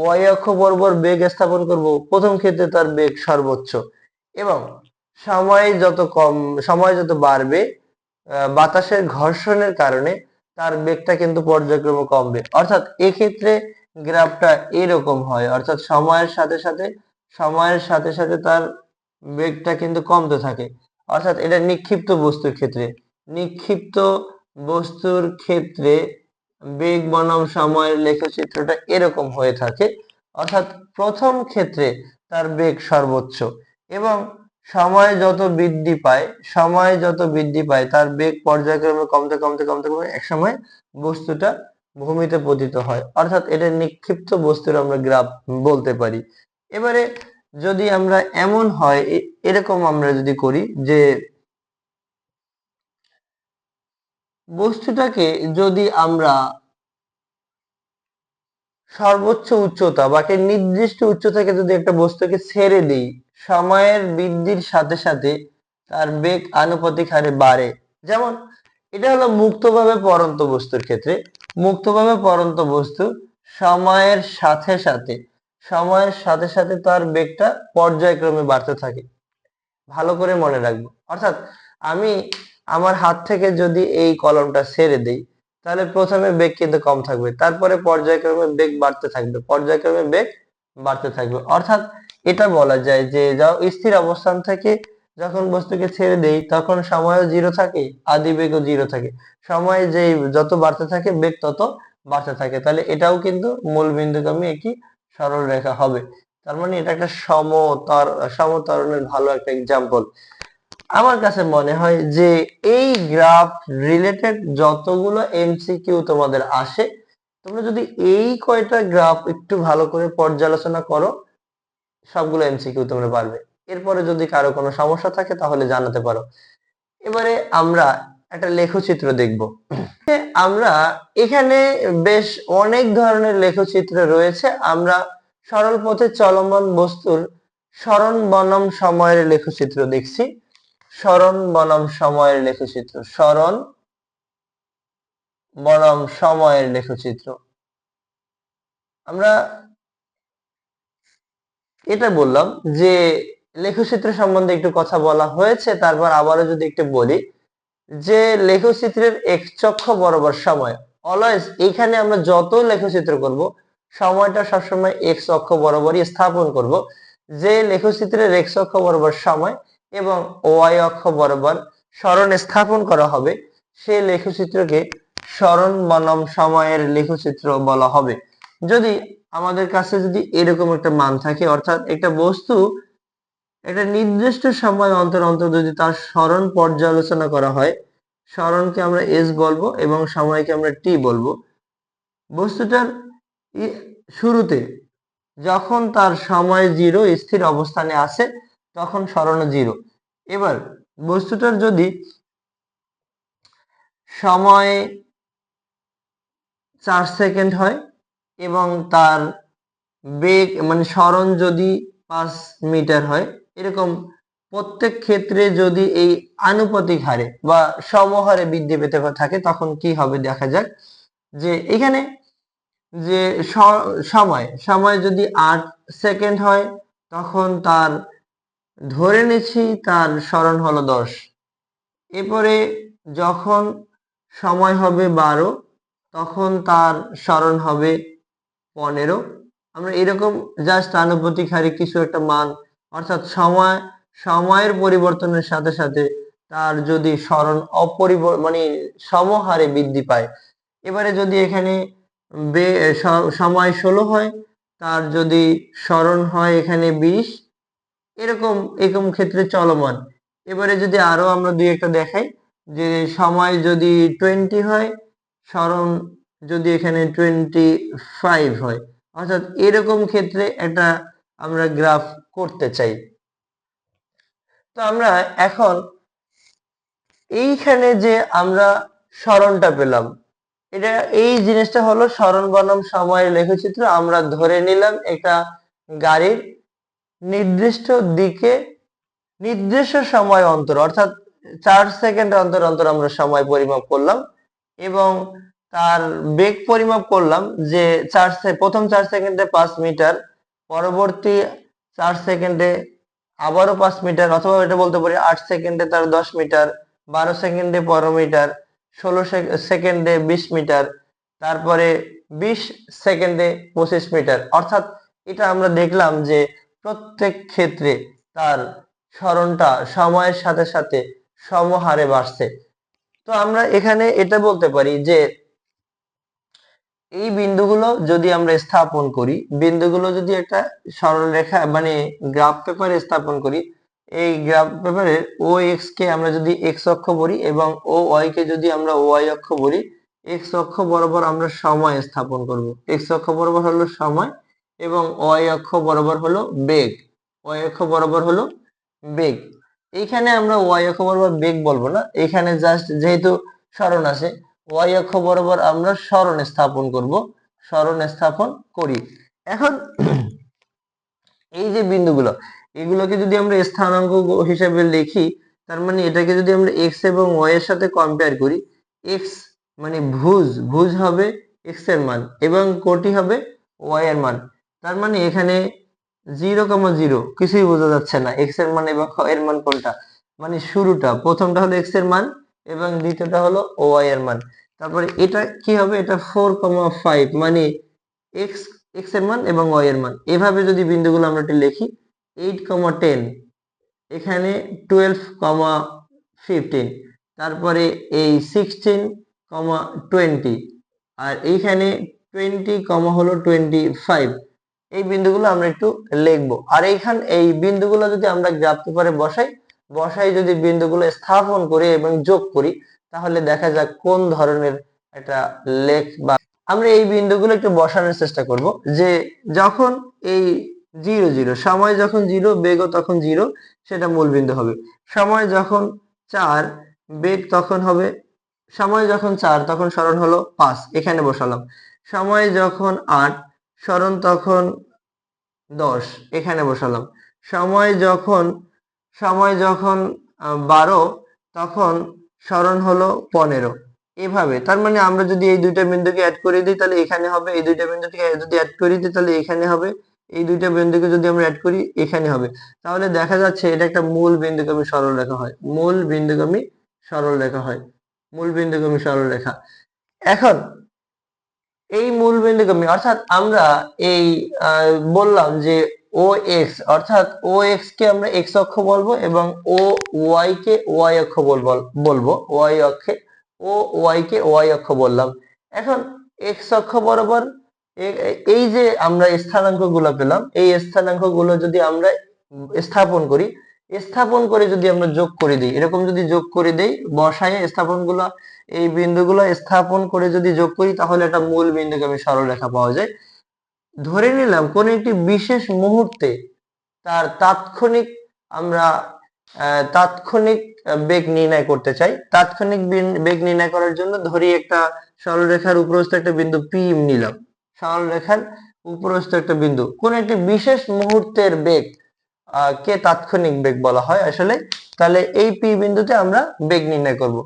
[SPEAKER 2] ওয়াই অক্ষ বরাবর বেগ স্থাপন করব প্রথম ক্ষেত্রে তার বেগ সর্বোচ্চ, এবং সময় যত বাড়বে বাতাসের ঘর্ষণের কারণে তার বেগটা কিন্তু পর্যায়ক্রমে কমবে। অর্থাৎ এক্ষেত্রে গ্রাফটা এরকম হয়, অর্থাৎ সময়ের সাথে সাথে তার বেগটা কিন্তু কমতে থাকে। অর্থাৎ এটা নিক্ষিপ্ত বস্তুর ক্ষেত্রে বেগ বনাম সময়ের লেখচিত্রটা এরকম হয়ে থাকে। অর্থাৎ প্রথম ক্ষেত্রে তার বেগ সর্বোচ্চ, এবং সময় যত বৃদ্ধি পায় তার বেগ পর্যায়ক্রমে কমতে কমতে কমতে কমতে একসময় বস্তুটা ভূমিতে পতিত হয়। অর্থাৎ এটা নিক্ষিপ্ত বস্তুর আমরা গ্রাফ বলতে পারি। এবারে যদি আমরা এমন হয় এরকম আমরা যদি করি যে বস্তুটাকে যদি আমরা সর্বোচ্চ উচ্চতা বা একটা নির্দিষ্ট উচ্চতাকে যদি একটা বস্তুকে ছেড়ে দিই, সময়ের বৃদ্ধির সাথে সাথে তার বেগ আনুপাতিক হারে বাড়ে। যেমন এটা হলো মুক্তভাবে পড়ন্ত বস্তুর ক্ষেত্রে, মুক্তভাবে পড়ন্ত বস্তু সময়ের সাথে সাথে তার বেগটা পর্যায়ক্রমে বাড়তে থাকে। ভালো করে মনে রাখবো। অর্থাৎ আমি আমার হাত থেকে যদি এই কলমটা ছেড়ে দিই তাহলে প্রথমে বেগ কিন্তু কম থাকবে, তারপরে পর্যায়ক্রমে বেগ বাড়তে থাকবে। অর্থাৎ এটা বলা যায় যে স্থির অবস্থান থেকে যখন বস্তুকে ছেড়ে দেই তখন সময়ও জিরো থাকে, আদি বেগও জিরো থাকে। সময় যে যত বাড়তে থাকে বেগ তত বাড়তে থাকে, তাহলে এটাও কিন্তু মূল বিন্দুগামী একটি সরল রেখা হবে। তার মানে এটা একটা সমত্বরণের ভালো একটা এক্সাম্পল। আমার কাছে মনে হয় যে এই গ্রাফ রিলেটেড যতগুলো এমসিকিউ তোমাদের আসে, তোমরা যদি এই কয়টা গ্রাফ একটু ভালো করে পর্যালোচনা করো সবগুলো এমসিকিউ তোমরা পারবে। এরপরে যদি কারো কোনো সমস্যা থাকে তাহলে জানাতে পারো। এবারে আমরা একটা লেখচিত্র দেখব। আমরা এখানে বেশ অনেক ধরনের লেখচিত্র রয়েছে। আমরা সরল পথে চলমান বস্তুর সরণ বনাম সময়ের লেখচিত্র দেখছি। সরণ বনাম সময়ের লেখচিত্র। আমরা এটা বললাম যে লেখচিত্র সম্বন্ধে একটু কথা বলা হয়েছে, তারপর আবারও যদি একটু বলি যে লেখচিত্রের এক্স অক্ষ বরাবর সময় অলওয়েজ, এখানে আমরা যত লেখচিত্র করব সময়টা সবসময় এক্স অক্ষ বরাবরই স্থাপন করব। যে লেখচিত্রের এক্স অক্ষ বরাবর সময় এবং ওয়াই অক্ষ বরাবর সরণ স্থাপন করা হবে সেই লেখচিত্রকে সরণ বনাম সময়ের লেখচিত্র বলা হবে। যদি আমাদের কাছে যদি এরকম একটা মান থাকে, অর্থাৎ একটা বস্তু একটা নির্দিষ্ট সময় অন্তর অন্তর যদি তার সরণ পর্যালোচনা করা হয়, সরণকে আমরা এস বলবো এবং সময়কে আমরা টি বলবো। বস্তুটার শুরুতে যখন তার সময় জিরো স্থির অবস্থানে আসে তখন সরণ জিরো। এবার বস্তুটার যদি সময় 4 সেকেন্ড হয় এবং তার বেগ মানে সরণ যদি 5 মিটার হয়। এরকম প্রত্যেক ক্ষেত্রে যদি এই আনুপাতিক হারে বা সমহারে বৃদ্ধি পেতে থাকে তখন কি হবে দেখা যাক। যে এখানে যে সময় সময় যদি 8 সেকেন্ড হয় তখন তার ধরে নিচ্ছি তার স্মরণ হলো 10। এরপরে যখন সময় হবে 12 তখন তার স্মরণ হবে 15। আমরা এরকম জাস্ট আনুপাতিক হারে কিছু একটা মান, অর্থাৎ সময়ের পরিবর্তনের সাথে সাথে তার যদি স্মরণ মানে সমহারে বৃদ্ধি পায়। এবারে যদি এখানে সময় 16 হয়, তার যদি স্মরণ হয় এখানে 20, এরকম এরকম ক্ষেত্রে চলমান। এবারে যদি আরো আমরা দুই একটা দেখাই, যে সময় যদি 20 হয়, স্মরণ যদি এখানে 25 হয়, অর্থাৎ এরকম ক্ষেত্রে একটা আমরা গ্রাফ করতে চাই। তো আমরা এখন এইখানে যে আমরা স্মরণটা পেলাম, এটা এই জিনিসটা হলো স্মরণ বনাম সময়ের লেখচিত্র। আমরা ধরে নিলাম একটা গাড়ির নির্দিষ্ট দিকে নির্দিষ্ট সময় অন্তর, অর্থাৎ 4 সেকেন্ড অন্তর অন্তর আমরা সময় পরিমাপ করলাম এবং তার বেগ পরিমাপ করলাম যে প্রথম 4 সেকেন্ডে 5 মিটার, পরবর্তী 4 সেকেন্ডে আবারও 5 মিটার, অথবা এটা বলতে পারি 8 সেকেন্ডে তার 10 মিটার, 12 সেকেন্ডে 15 মিটার, 16 সেকেন্ডে 20 মিটার, তারপরে 20 সেকেন্ডে 25 মিটার। অর্থাৎ এটা আমরা দেখলাম যে প্রত্যেক ক্ষেত্রে তার স্মরণটা সময়ের সাথে সাথে সমহারে বাড়ছে। তো আমরা এখানে এটা বলতে পারি যে এই বিন্দুগুলো যদি আমরা স্থাপন করি, বিন্দুগুলো যদি একটা সরলরেখা মানে গ্রাফ পেপারে স্থাপন করি, এই গ্রাফ পেপারে ও এক্স কে আমরা যদি এক্স অক্ষ বলি এবং ও ওয়াই কে যদি আমরা ওয়াই অক্ষ বলি, এক্স অক্ষ বরাবর আমরা সময় স্থাপন করব। এক্স অক্ষ বরাবর হলো সময় এবং ওয়াই অক্ষ বরাবর হলো বেগ। ওয়াই অক্ষ বরাবর হলো বেগ। এইখানে আমরা ওয়াই অক্ষ বরাবর বেগ বলবো না, এখানে জাস্ট যেহেতু স্মরণ আছে, ওয়াই অক্ষ বরাবর আমরা স্মরণ স্থাপন করব, স্মরণ স্থাপন করি। এখন এই যে বিন্দুগুলো, এগুলোকে যদি আমরা স্থানাঙ্ক হিসেবে লিখি, তার মানে এটাকে যদি আমরা এক্স এবং ওয়াই এর সাথে কম্পেয়ার করি, এক্স মানে ভুজ হবে এক্স এর মান এবং কোটি হবে ওয়াই এর মান। তার মানে এখানে 0,0 কিছুই বোঝা যাচ্ছে না, এক্স এর মান এবং এর মান কোনটা, মানে শুরুটা প্রথমটা হলো এক্স এর মান এবং দ্বিতীয়টা হলো ওয়াই এর মান। তারপরে এটা কি হবে, এটা 4,5 মানে এক্স এক্স এর মান এবং ওয়াই এর মান। এভাবে যদি বিন্দুগুলো আমরা লিখি, 8,10, এখানে 12,15, তারপরে এই 16,20 আর এইখানে 20, হলো 25। এই বিন্দুগুলো আমরা একটু লিখবো। আর এই বিন্দুগুলো যদি আমরা গ্রাফ পেপারে বসাই যদি বিন্দুগুলো স্থাপন করি এবং যোগ করি, তাহলে দেখা যাক কোন ধরনের একটা লেখ বা আমরা এই বিন্দুগুলো একটু বসানোর চেষ্টা করব। যে যখন এই 0 0 সময় যখন 0, বেগও তখন 0, সেটা মূল বিন্দু হবে। সময় যখন 4, বেগ তখন হবে, সময় যখন 4 তখন স্মরণ হলো 5, এখানে বসালাম। সময় যখন 8, স্মরণ তখন 10, এখানে বসালাম। সময় যখন 12, তখন স্মরণ হলো 15। এভাবে, তার মানে আমরা যদি এই দুইটা বিন্দুকে অ্যাড করে দিই তাহলে এখানে হবে, এই দুইটা বিন্দুকে যদি অ্যাড করে দিই তাহলে এখানে হবে, এই দুইটা বিন্দুকে যদি আমরা অ্যাড করি এখানে হবে। তাহলে দেখা যাচ্ছে এটা একটা মূল বিন্দুগামী সরলরেখা হয়, মূল বিন্দুগামী সরলরেখা হয়, মূল বিন্দুগামী সরলরেখা। এখন এই মূল বিন্দুগামী, অর্থাৎ আমরা এই বললাম যে ও এক্স, অর্থাৎ ও এক্স কে আমরা এক্স অক্ষ বলবো এবং ও ওয়াই কে ওয়াই অক্ষ বলবো, ওয়াই অক্ষে ও ওয়াই কে ওয়াই অক্ষ বললাম। এখন এক্স অক্ষ বরাবর এই যে আমরা স্থানাঙ্ক গুলো পেলাম, এই স্থানাঙ্ক গুলো যদি আমরা স্থাপন করে যদি আমরা যোগ করে দিই, এরকম যদি যোগ করে দেই বসায় স্থাপনগুলো, এই বিন্দুগুলো স্থাপন করে যদি যোগ করি তাহলে একটা মূল বিন্দুগামী সরলরেখা পাওয়া যায়। ধরে নিলাম কোন একটি বিশেষ মুহূর্তে তার তাৎক্ষণিক বেগ নির্ণয় করতে চাই। তাৎক্ষণিক বেগ নির্ণয় করার জন্য ধরি একটা সরলরেখার উপরস্থ একটা বিন্দু পি নিলাম, সরলরেখার উপরস্থ একটা বিন্দু, কোন একটি বিশেষ মুহূর্তের বেগ কে তাৎক্ষণিক বেগ বলা হয় আসলে। তাহলে এই পি বিন্দুতে আমরা বেগ নির্ণয় করব।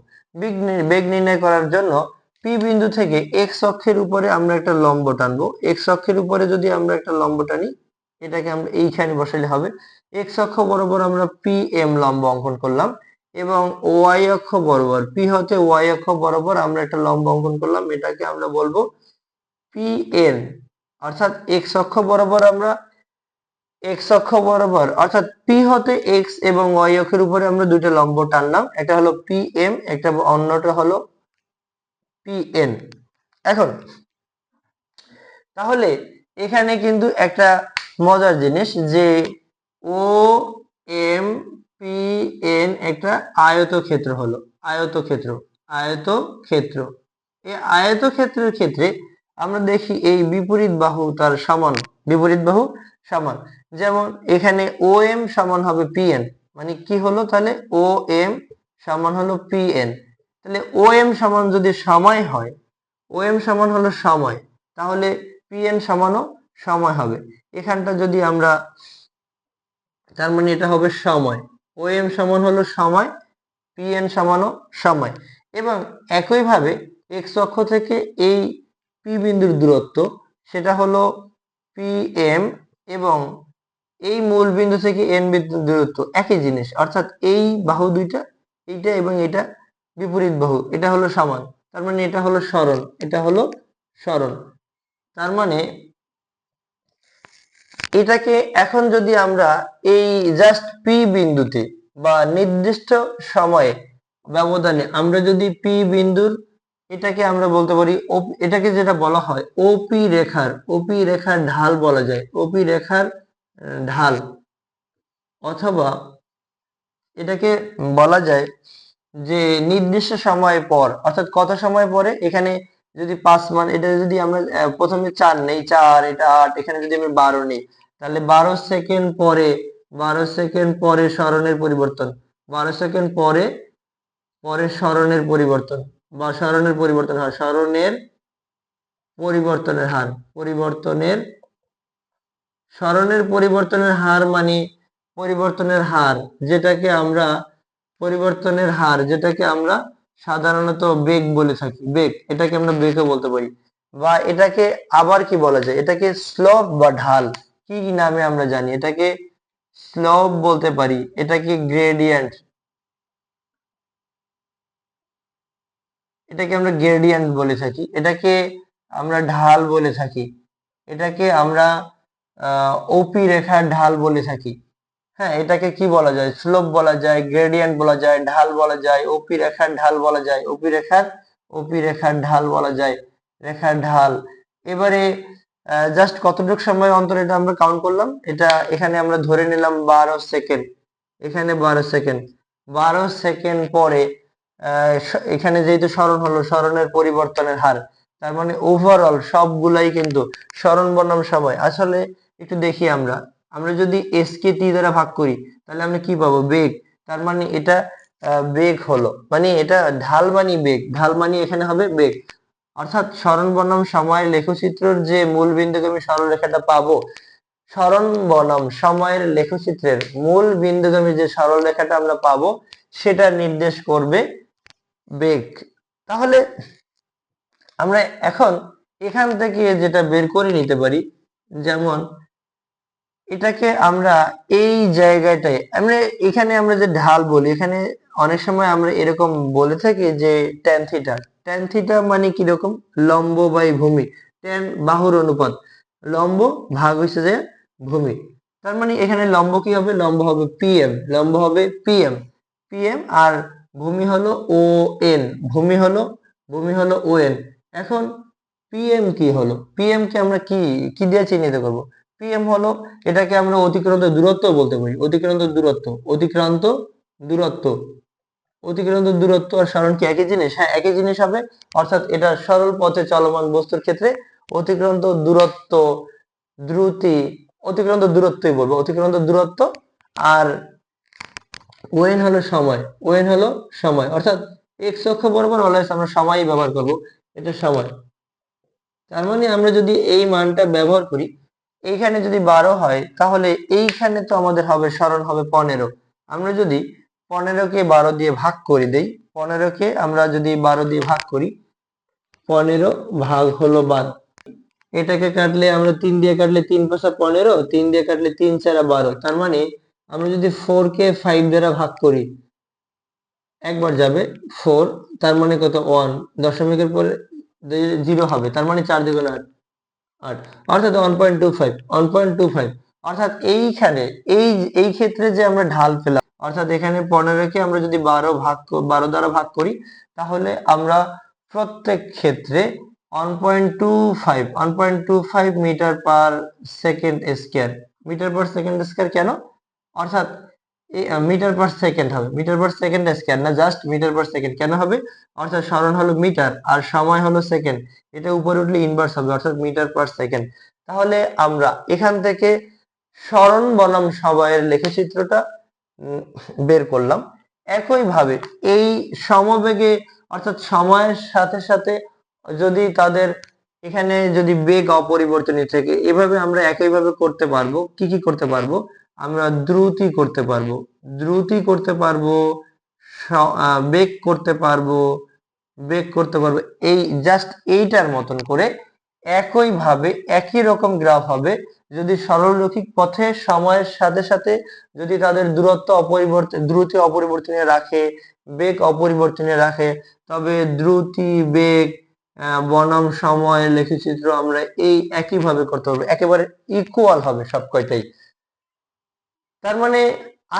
[SPEAKER 2] বেগ নির্ণয় করার জন্য পি বিন্দু থেকে এক্স অক্ষের উপরে আমরা একটা লম্ব টানবো। এক্স অক্ষের উপরে যদি আমরা একটা লম্ব টানি, এটাকে আমরা এইখানে বসালে হবে। এক্স অক্ষ বরাবর আমরা পি এম লম্ব অঙ্কন করলাম এবং ওয়াই অক্ষ বরাবর, পি হতে ওয়াই অক্ষ বরাবর আমরা একটা লম্ব অঙ্কন করলাম, এটাকে আমরা বলবো পি এন। অর্থাৎ এক্স অক্ষ বরাবর আমরা এক্স অক্ষ বরাবর অর্থাৎ পি হতে এক্স এবং ওয়াই অক্ষের উপরে আমরা দুইটা লম্ব টানলাম, একটা হলো পি এম, একটা অন্যটা হলো পি এন। এখন তাহলে এখানে কিন্তু একটা মজার জিনিস যে ও এম পি এন একটা আয়তক্ষেত্র হলো, আয়তক্ষেত্র, আয়তক্ষেত্র। এই আয়তক্ষেত্রের ক্ষেত্রে আমরা দেখি এই বিপরীত বাহু তার সমান, বিপরীত বাহু সমান। যেমন এখানে ও এম সমান হবে পি এন, মানে কি হলো তাহলে ও এম সমান হলো পি এন। তাহলে ও এম সমান যদি সময় হয়, ও এম সমান হলো সময়, তাহলে পি এন সমানও সময় হবে। এখানটা যদি আমরা, তার মানে এটা হবে সময়, ও এম সমান হলো সময়, পি এন সমানও সময়। এবং একইভাবে এক্স অক্ষ থেকে এই পি বিন্দুর দূরত্ব সেটা হলো পি এম এবং এই মূল বিন্দু থেকে এন বিন্দুর দূরত্ব একই জিনিস, অর্থাৎ এই বাহু দুইটা, এইটা এবং এটা বিপরীত বাহু, এটা হলো সমান, তার মানে এটা হলো সরণ, এটা হলো সরণ। তার মানে এটাকে এখন যদি আমরা এই জাস্ট পি বিন্দুতে বা নির্দিষ্ট সময়ে ব্যবধানে আমরা যদি পি বিন্দুর, এটাকে আমরা বলতে পারি এটাকে যেটা বলা হয় ওপি রেখার, ওপি রেখার ঢাল বলা যায়, ওপি রেখার ঢাল, অথবা এটাকে বলা যায় যে নির্দিষ্ট সময় পর, অর্থাৎ কত সময় পরে, এখানে যদি 5 মান, এটা যদি আমরা প্রথমে 4 নেই, 4, এটা 8, এখানে যদি আমি 12 নেই, তাহলে 12 সেকেন্ড পরে, 12 সেকেন্ড পরে সরণের পরিবর্তন, 12 সেকেন্ড পরে পরে সরণের পরিবর্তন, বা সরণের পরিবর্তন হয়, সরণের পরিবর্তনের হার, পরিবর্তনের, সরণের পরিবর্তনের হার মানে পরিবর্তনের হার, যেটাকে আমরা পরিবর্তনের হার, যেটাকে আমরা সাধারণত বেগ বলে থাকি, বেগ, এটাকে আমরা বেগও বলতে পারি। বা এটাকে আবার কি বলা যায়, এটাকে স্লোপ বা ঢাল, কি নামে আমরা জানি, এটাকে স্লোপ বলতে পারি, এটাকে গ্রেডিয়েন্ট, এটাকে আমরা গ্রেডিয়েন্ট বলে থাকি, এটাকে আমরা ঢাল বলে থাকি, এটাকে আমরা ওপি রেখার ঢাল বলে থাকি। হ্যাঁ, এটাকে কি বলা যায়, স্লোপ বলা যায়, গ্রেডিয়েন্ট বলা যায়, ঢাল বলা যায়, ওপি রেখার ঢাল বলা যায়, ওপি রেখার ঢাল বলা যায়, রেখার ঢাল। এবারে জাস্ট কতটুকু সময় অন্তর এটা আমরা কাউন্ট করলাম, এটা এখানে আমরা ধরে নিলাম 12 সেকেন্ড, এখানে 12 সেকেন্ড, 12 সেকেন্ড পরে এখানে যেহেতু সরণ হলো, সরণের পরিবর্তনের হার, তার মানে ওভারঅল সবগুলাই কিন্তু সরণ বনাম সময়। আসলে একটু দেখি আমরা, আমরা যদি এস কে টি দ্বারা ভাগ করি তাহলে আমরা কি পাবো, বেগ। তার মানে এটা বেগ হলো, মানে এটা ঢাল মানি বেগ, ঢাল মানি এখানে হবে বেগ। অর্থাৎ সরণ বনাম সময়ের লেখচিত্রের যে মূল বিন্দুগামী সরলরেখাটা পাবো, সরণ বনাম সময়ের লেখচিত্রের মূল বিন্দুগামী যে সরলরেখাটা আমরা পাবো সেটা নির্দেশ করবে বেগ। তাহলে আমরা এখন এখান থেকে যেটা বের করে নিতে পারি, যেমন এটাকে আমরা এই জায়গাটায়, আমরা এখানে আমরা যে ঢাল বলি, এখানে অনেক সময় আমরা এরকম বলে থাকি যে ট্যান থিটা, ট্যান থিটা মানে কিরকম, লম্ব বাই ভূমি, ট্যান বাহুর অনুপাত, লম্ব ভাগ হচ্ছে যে ভূমি। তার মানে এখানে লম্ব কি হবে, লম্ব হবে পিএম, লম্ব হবে পিএম, পিএম, আর ভূমি হলো ও এন, ভূমি হলো ও এন। এখন পিএম কি হলো, পিএম কে আমরা কি কি দিয়ে চিহ্নিত করব, পিএম হলো, এটাকে আমরা অতিক্রান্ত দূরত্ব বলতে পারি, অতিক্রান্ত দূরত্ব, অতিক্রান্ত দূরত্ব, অতিক্রান্ত দূরত্ব আর সরণ কি একই জিনিস, হ্যাঁ একই জিনিস হবে। অর্থাৎ এটা সরল পথে চলমান বস্তুর ক্ষেত্রে অতিক্রান্ত দূরত্ব, দ্রুতি, অতিক্রান্ত দূরত্বই বলবো, অতিক্রান্ত দূরত্ব। আর ওয়েন হলো সময়, ওয়েন হলো সময়, অর্থাৎ এক্স অক্ষ বরাবর অলওয়েজ আমরা সময়ই ব্যবহার করব, এটা সময়। তার মানে আমরা যদি এই মানটা ব্যবহার করি, এইখানে যদি 12 হয় তাহলে এইখানে তো আমাদের হবে সরণ হবে 15। আমরা যদি 15কে 12 দিয়ে ভাগ করে দেই, 15কে আমরা যদি 12 দিয়ে ভাগ করি, 15 ভাগ হলো 12। এটাকে কাটলে আমরা 3 দিয়ে কাটলে 3 5 15, 3 দিয়ে কাটলে 3 4 12। তার মানে আমরা যদি 4 কে 5 দ্বারা ভাগ করি, একবার যাবে 4, তার মানে কত 1, দশমিকের পরে 0 হবে, তার মানে 4 দ্বিগুণ 8, 8 অর্থাৎ 1.25, 1.25। অর্থাৎ এইখানে এই এই ক্ষেত্রে যে আমরা ঢাল পেলাম, অর্থাৎ এখানে 15কে আমরা যদি 12 দ্বারা ভাগ করি, তাহলে আমরা প্রত্যেক ক্ষেত্রে 1.25 metre per second square, metre per second square কেন, অর্থাৎ মিটার পার সেকেন্ড হবে, মিটার পার সেকেন্ড স্কয়ার না, জাস্ট মিটার পার সেকেন্ড কেন হবে, অর্থাৎ সরণ হলো মিটার আর সময় হলো সেকেন্ড, এটা উপরে উঠলে ইনভার্স হবে, অর্থাৎ মিটার পার সেকেন্ড। তাহলে আমরা এখান থেকে সরণ বনাম সময়ের লেখচিত্রটা বের করলাম। একইভাবে এই সমবেগে অর্থাৎ সময়ের সাথে সাথে যদি তাদের এখানে যদি বেগ অপরিবর্তনীয় থাকে, এভাবে আমরা একইভাবে করতে পারবো। কি কি করতে পারবো, আমরা দ্রুতি করতে পারবো, দ্রুতি করতে পারবো, বেগ করতে পারবো, বেগ করতে পারবো, এই জাস্ট এইটার মতন করে একইভাবে একই রকম গ্রাফ হবে যদি সরলরৈখিক পথে সময়ের সাথে সাথে যদি তাদের দ্রুতি অপরিবর্তনীয় রাখে, বেগ অপরিবর্তনীয় রাখে, তবে দ্রুতি, বেগ, বনাম সময় লেখচিত্র আমরা এই একইভাবে করতে হবে, একেবারে ইকুয়াল হবে সব কয়টাই। তার মানে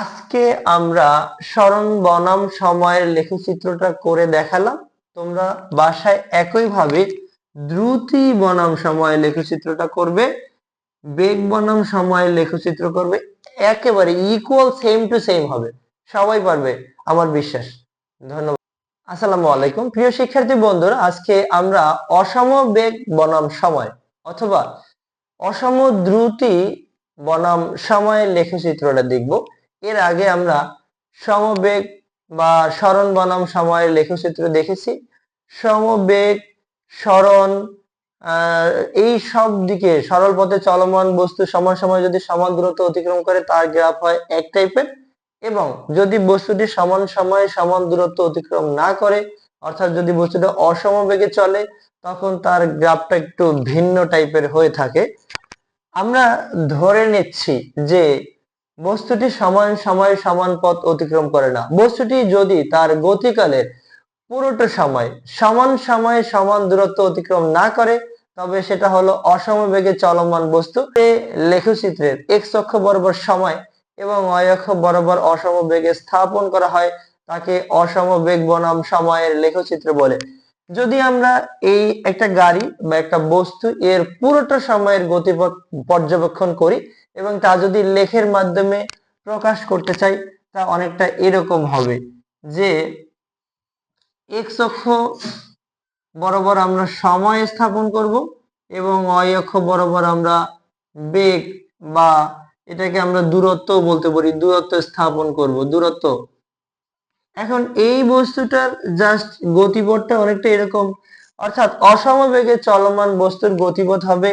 [SPEAKER 2] আজকে আমরা সরণ বনাম সময়ের লেখচিত্রটা করে দেখালাম। তোমরা বাসায় একইভাবে দ্রুতি বনাম সময়ের লেখচিত্রটা করবে, বেগ বনাম সময়ের লেখচিত্র করবে, একেবারে ইকুয়াল সেম টু সেম হবে, সবাই পারবে আমার বিশ্বাস। ধন্যবাদ। আসসালামু আলাইকুম প্রিয় শিক্ষার্থী বন্ধুরা, আজকে আমরা অসম বেগ বনাম সময় অথবা অসম দ্রুতি বনাম সময়ের লেখচিত্রটা দেখব। এর আগে আমরা সমবেগ বা সরণ বনাম সময়ের লেখচিত্র দেখেছি। সমবেগ, সরণ, এই সব দিকে সরল পথে চলমান বস্তু সমান সময় যদি সমান দূরত্ব অতিক্রম করে তার গ্রাফ হয় এক টাইপের, এবং যদি বস্তুটি সমান সময়ে সমান দূরত্ব অতিক্রম না করে, অর্থাৎ যদি বস্তুটা অসমবেগে চলে, তখন তার গ্রাফটা একটু ভিন্ন টাইপের হয়ে থাকে। আমরা ধরে নিচ্ছি যে বস্তুটি সমান সময়ে সমান পথ অতিক্রম করে না। বস্তুটি যদি তার গতিকালের পুরোটা সময় সমান সময়ে সমান দূরত্ব অতিক্রম না করে, তবে সেটা হলো অসমবেগে চলমান বস্তু। লেখচিত্রের এক্স অক্ষ বরাবর সময় এবং ওয়াই অক্ষ বরাবর অসমবেগে স্থাপন করা হয়, তাকে অসমবেগ বনাম সময়ের লেখচিত্র বলে। যদি আমরা এই একটা গাড়ি বা একটা বস্তু এর পুরোটা সময়ের গতিপথ পর্যবেক্ষণ করি এবং তা যদি লেখের মাধ্যমে প্রকাশ করতে চাই, তা অনেকটা এরকম হবে যে এক্স অক্ষ বরাবর আমরা সময় স্থাপন করব এবং ওয়াই অক্ষ বরাবর আমরা বেগ বা এটাকে আমরা দূরত্ব বলতে পারি, দূরত্ব স্থাপন করব, দূরত্ব। এখন এই বস্তুটার জাস্ট গতিপথটা অনেকটা এরকম, অর্থাৎ অসমবেগে চলমান বস্তুর গতিপথ হবে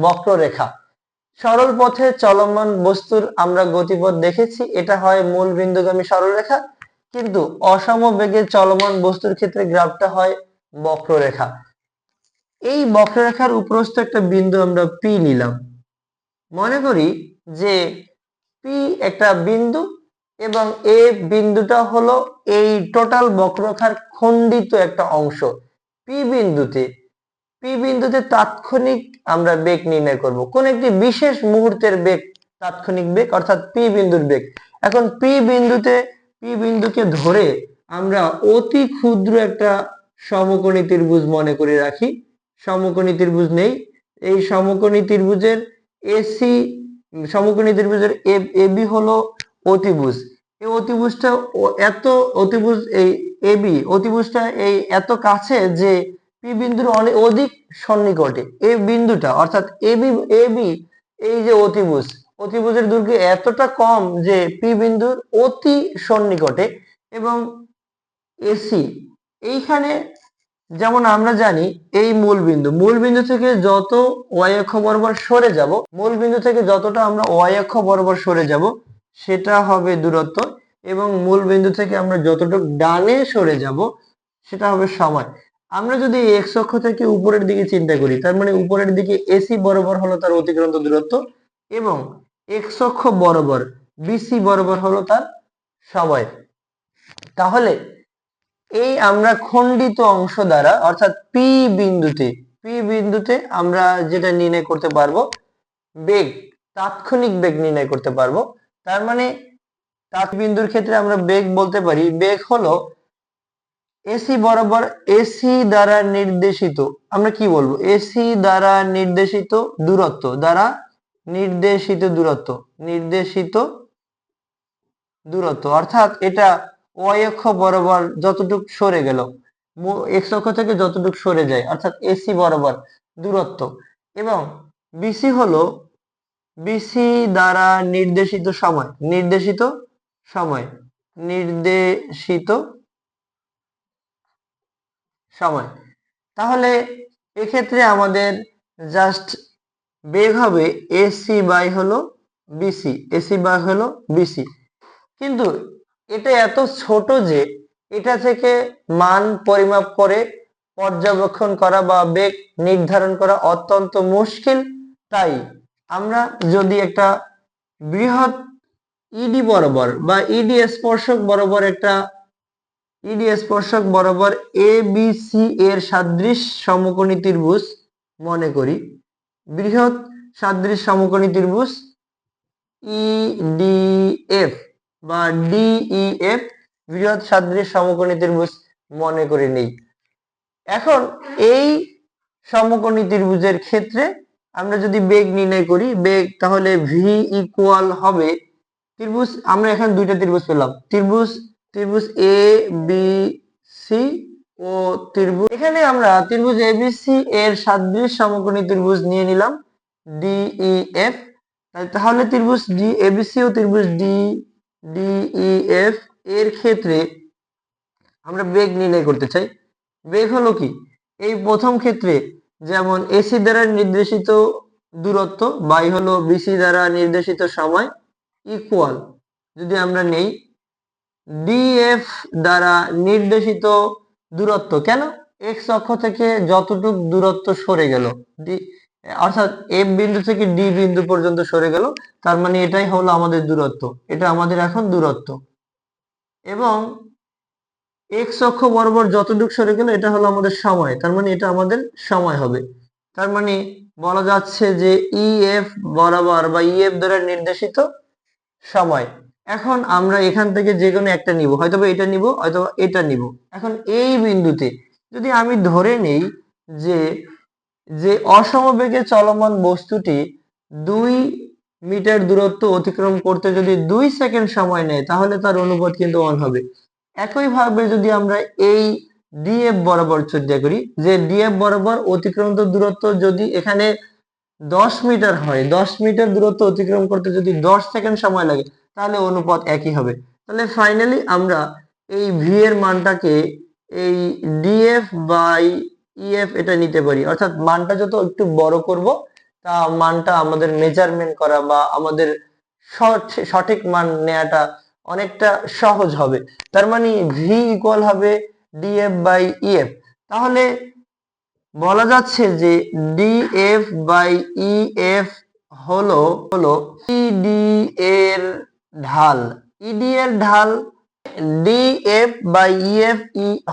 [SPEAKER 2] বক্ররেখা। সরল পথে চলমান বস্তুর আমরা গতিপথ দেখেছি, এটা হয় মূল বিন্দুগামী সরলরেখা, কিন্তু অসমবেগে চলমান বস্তুর ক্ষেত্রে গ্রাফটা হয় বক্ররেখা। এই বক্ররেখার উপরস্থ একটা বিন্দু আমরা পি নিলাম। মনে করি যে পি একটা বিন্দু এবং এ বিন্দুটা হলো এই টোটাল বক্ররেখার খণ্ডিত একটা অংশ। পি বিন্দুতে তাৎক্ষণিক আমরা বেগ নির্ণয় করব, কোন একটি বিশেষ মুহূর্তের বেগ, তাৎক্ষণিক বেগ অর্থাৎ পি বিন্দুর বেগ। এখন পি বিন্দুকে ধরে আমরা অতি ক্ষুদ্র একটা সমকোণী ত্রিভুজ মনে করে রাখি। সমকোণী ত্রিভুজ নেই, এই সমকোণী ত্রিভুজের এসি, সমকোণী ত্রিভুজের এবি হলো অতিভুজ। এই অতিভুজটা অতিভুজ এই এবি অতিভুজটা এই এত কাছে যে পি বিন্দুর অনেক অধিক সন্নিকটে। এই বিন্দুটা অর্থাৎ এবি এই যে অতিভুজের দৈর্ঘ্য এতটা কম যে পি বিন্দুর অতি সন্নিকটে, এবং এসি এইখানে যেমন আমরা জানি এই মূল বিন্দু থেকে যত ওয়াই অক্ষ বরাবর সরে যাব, মূল বিন্দু থেকে যতটা আমরা ওয়াই অক্ষ বরাবর সরে যাব সেটা হবে দূরত্ব, এবং মূল বিন্দু থেকে আমরা যতটুকু ডানে সরে যাব সেটা হবে সময়। আমরা যদি এক্স অক্ষ থেকে উপরের দিকে চিন্তা করি, তার মানে উপরের দিকে এসি বরাবর হলো তার অতিক্রান্ত দূরত্ব, এবং এক্স অক্ষ বরাবর বিসি বরাবর হলো তার সময়। তাহলে এই আমরা খণ্ডিত অংশ দ্বারা অর্থাৎ পি বিন্দুতে আমরা যেটা নির্ণয় করতে পারবো বেগ, তাৎক্ষণিক বেগ নির্ণয় করতে পারবো। তার মানে বিন্দুর ক্ষেত্রে আমরা বেগ বলতে পারি, বেগ হলো এসি বরাবর এসি দ্বারা নির্দেশিত, আমরা কি বলবো, এসি দ্বারা নির্দেশিত দূরত্ব, অর্থাৎ এটা ওয়াই অক্ষ বরাবর যতটুক সরে গেল, এক্স অক্ষ থেকে যতটুক সরে যায় অর্থাৎ এসি বরাবর দূরত্ব, এবং বিসি হলো বিসি দ্বারা নির্দেশিত সময়। তাহলে এক্ষেত্রে আমাদের জাস্ট বেগ হবে এসি বাই হলো বিসি, কিন্তু এটা এত ছোট যে এটা থেকে মান পরিমাপ করে পর্যবেক্ষণ করা বা বেগ নির্ধারণ করা অত্যন্ত মুশকিল। তাই আমরা যদি একটা বৃহৎ ইডি বরাবর বা ইডি স্পর্শক বরাবর এ বি সি এর সাদৃশ সমকোণী ত্রিভুজ মনে করি, বৃহৎ সাদৃশ সমকোণী ত্রিভুজ ইডিএফ বা ডিইএফ, বৃহৎ সাদৃশ সমকোণী ত্রিভুজ মনে করে নেই। এখন এই সমকোণী ত্রিভুজের ক্ষেত্রে আমরা যদি বেগ নির্ণয় করি, বেগ তাহলে ভি ইকুয়াল হবে ত্রিভুজ, আমরা এখানে দুইটা ত্রিভুজ পেলাম, ত্রিভুজ এ বি সি ও এখানে আমরা ত্রিভুজ এ বি সি এর সাদৃশ সমকোণী ত্রিভুজ নিয়ে নিলাম ডিইএফ। তাহলে ত্রিভুজ ডি এবিসি ও ত্রিভুজ ডিইএফ এর ক্ষেত্রে আমরা বেগ নির্ণয় করতে চাই। বেগ হলো কি, এই প্রথম ক্ষেত্রে যেমন এসি দ্বারা নির্দেশিত দূরত্ব বাই হলো বিসি দ্বারা নির্দেশিত সময় ইকুয়াল, যদি আমরা নেই ডিএফ দ্বারা নির্দেশিত দূরত্ব, কেন, এক্স অক্ষ থেকে যতটুক দূরত্ব সরে গেল, অর্থাৎ এফ বিন্দু থেকে ডি বিন্দু পর্যন্ত সরে গেল, তার মানে এটাই হলো আমাদের দূরত্ব, এটা আমাদের এখন দূরত্ব, এবং এক্স অক্ষ বরাবর যতটুকু সরে গেল এটা হলো আমাদের সময়, তার মানে এটা আমাদের সময় হবে। তার মানে বলা যাচ্ছে যে ইএফ বরাবর বা ইএফ দ্বারা নির্দেশিত সময়। এখন আমরা এখান থেকে যে কোনো একটা নিব, হয়তো এটা নিব, হয়তো এটা নিব। এখন এই বিন্দুতে যদি আমি ধরে নেই যে অসমবেগে চলমান বস্তুটি 2 মিটার দূরত্ব অতিক্রম করতে যদি 2 সেকেন্ড সময় নেয়, তাহলে তার অনুপাত কিন্তু 1 হবে। একইভাবে যদি আমরা এই ডিএফ বরাবর চিন্তা করি, যে ডিএফ বরাবর অতিক্রান্ত দূরত্ব যদি এখানে 10 মিটার হয়, 10 মিটার দূরত্ব অতিক্রম করতে যদি 10 সেকেন্ড সময় লাগে, তাহলে অনুপাত একই হবে। তাহলে ফাইনালি আমরা এই ভি এর মানটাকে এই ডিএফ বাই ইএফ এটা নিতে পারি, অর্থাৎ মানটা যত একটু বড় করব তা মানটা আমাদের মেজারমেন্ট করা বা আমাদের সঠিক মান নেওয়াটা অনেকটা সহজ হবে। তার মানে ভি ইকুয়াল হবে ডিএফ বাই ইএফ। তাহলে বলা যাচ্ছে যে ডিএফ বাই ইএফ হলো ইডি এর ঢাল, ডিএফ বাই ইএফ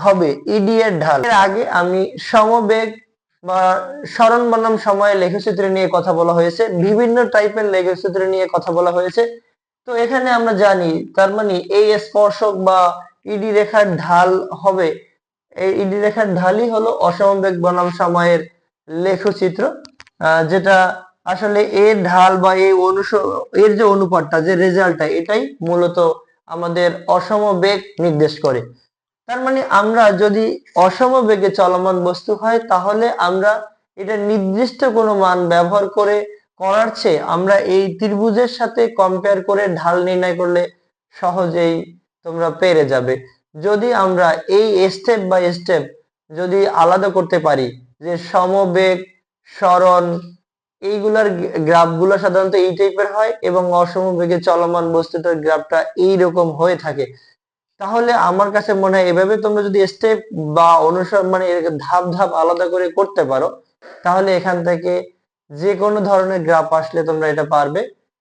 [SPEAKER 2] হবে ইডি এর ঢাল। এর আগে আমি সমবেগ বা সরণ বনাম সময় লেখচিত্র নিয়ে কথা বলা হয়েছে, বিভিন্ন টাইপের লেখচিত্র নিয়ে কথা বলা হয়েছে। তো এখানে আমরা জানি, তার মানে এই স্পর্শক বা ইডি রেখার ঢাল হবে, এই ইডি রেখার ঢালই হলো অসমবেগ বনাম সময়ের লেখচিত্র, যেটা আসলে এর ঢাল বা এর যে অনুপাতটা, যে রেজাল্টটা, এটাই মূলত আমাদের অসমবেগ নির্দেশ করে। তার মানে আমরা যদি অসমবেগে চলমান বস্তু হয়, তাহলে আমরা এটা নির্দিষ্ট কোনো মান ব্যবহার করার চেয়ে আমরা এই ত্রিভুজের সাথে কম্পেয়ার করে ঢাল নির্ণয় করলে সহজেই তোমরা পেরে যাবে। যদি আমরা এই স্টেপ বাই স্টেপ যদি আলাদা করতে পারি যে সমবেগ, সরণ, এইগুলার গ্রাফগুলো সাধারণত এই টাইপের হয় এবং অসমবেগে চলমান বস্তুটার গ্রাফটা এইরকম হয়ে থাকে, তাহলে আমার কাছে মনে হয় এভাবে তোমরা যদি স্টেপ বা অনুসরণ মানে ধাপ ধাপ আলাদা করে করতে পারো, তাহলে এখান থেকে যে কোনো ধরনের গ্রাফ আসলে তোমরা এটা পারবে।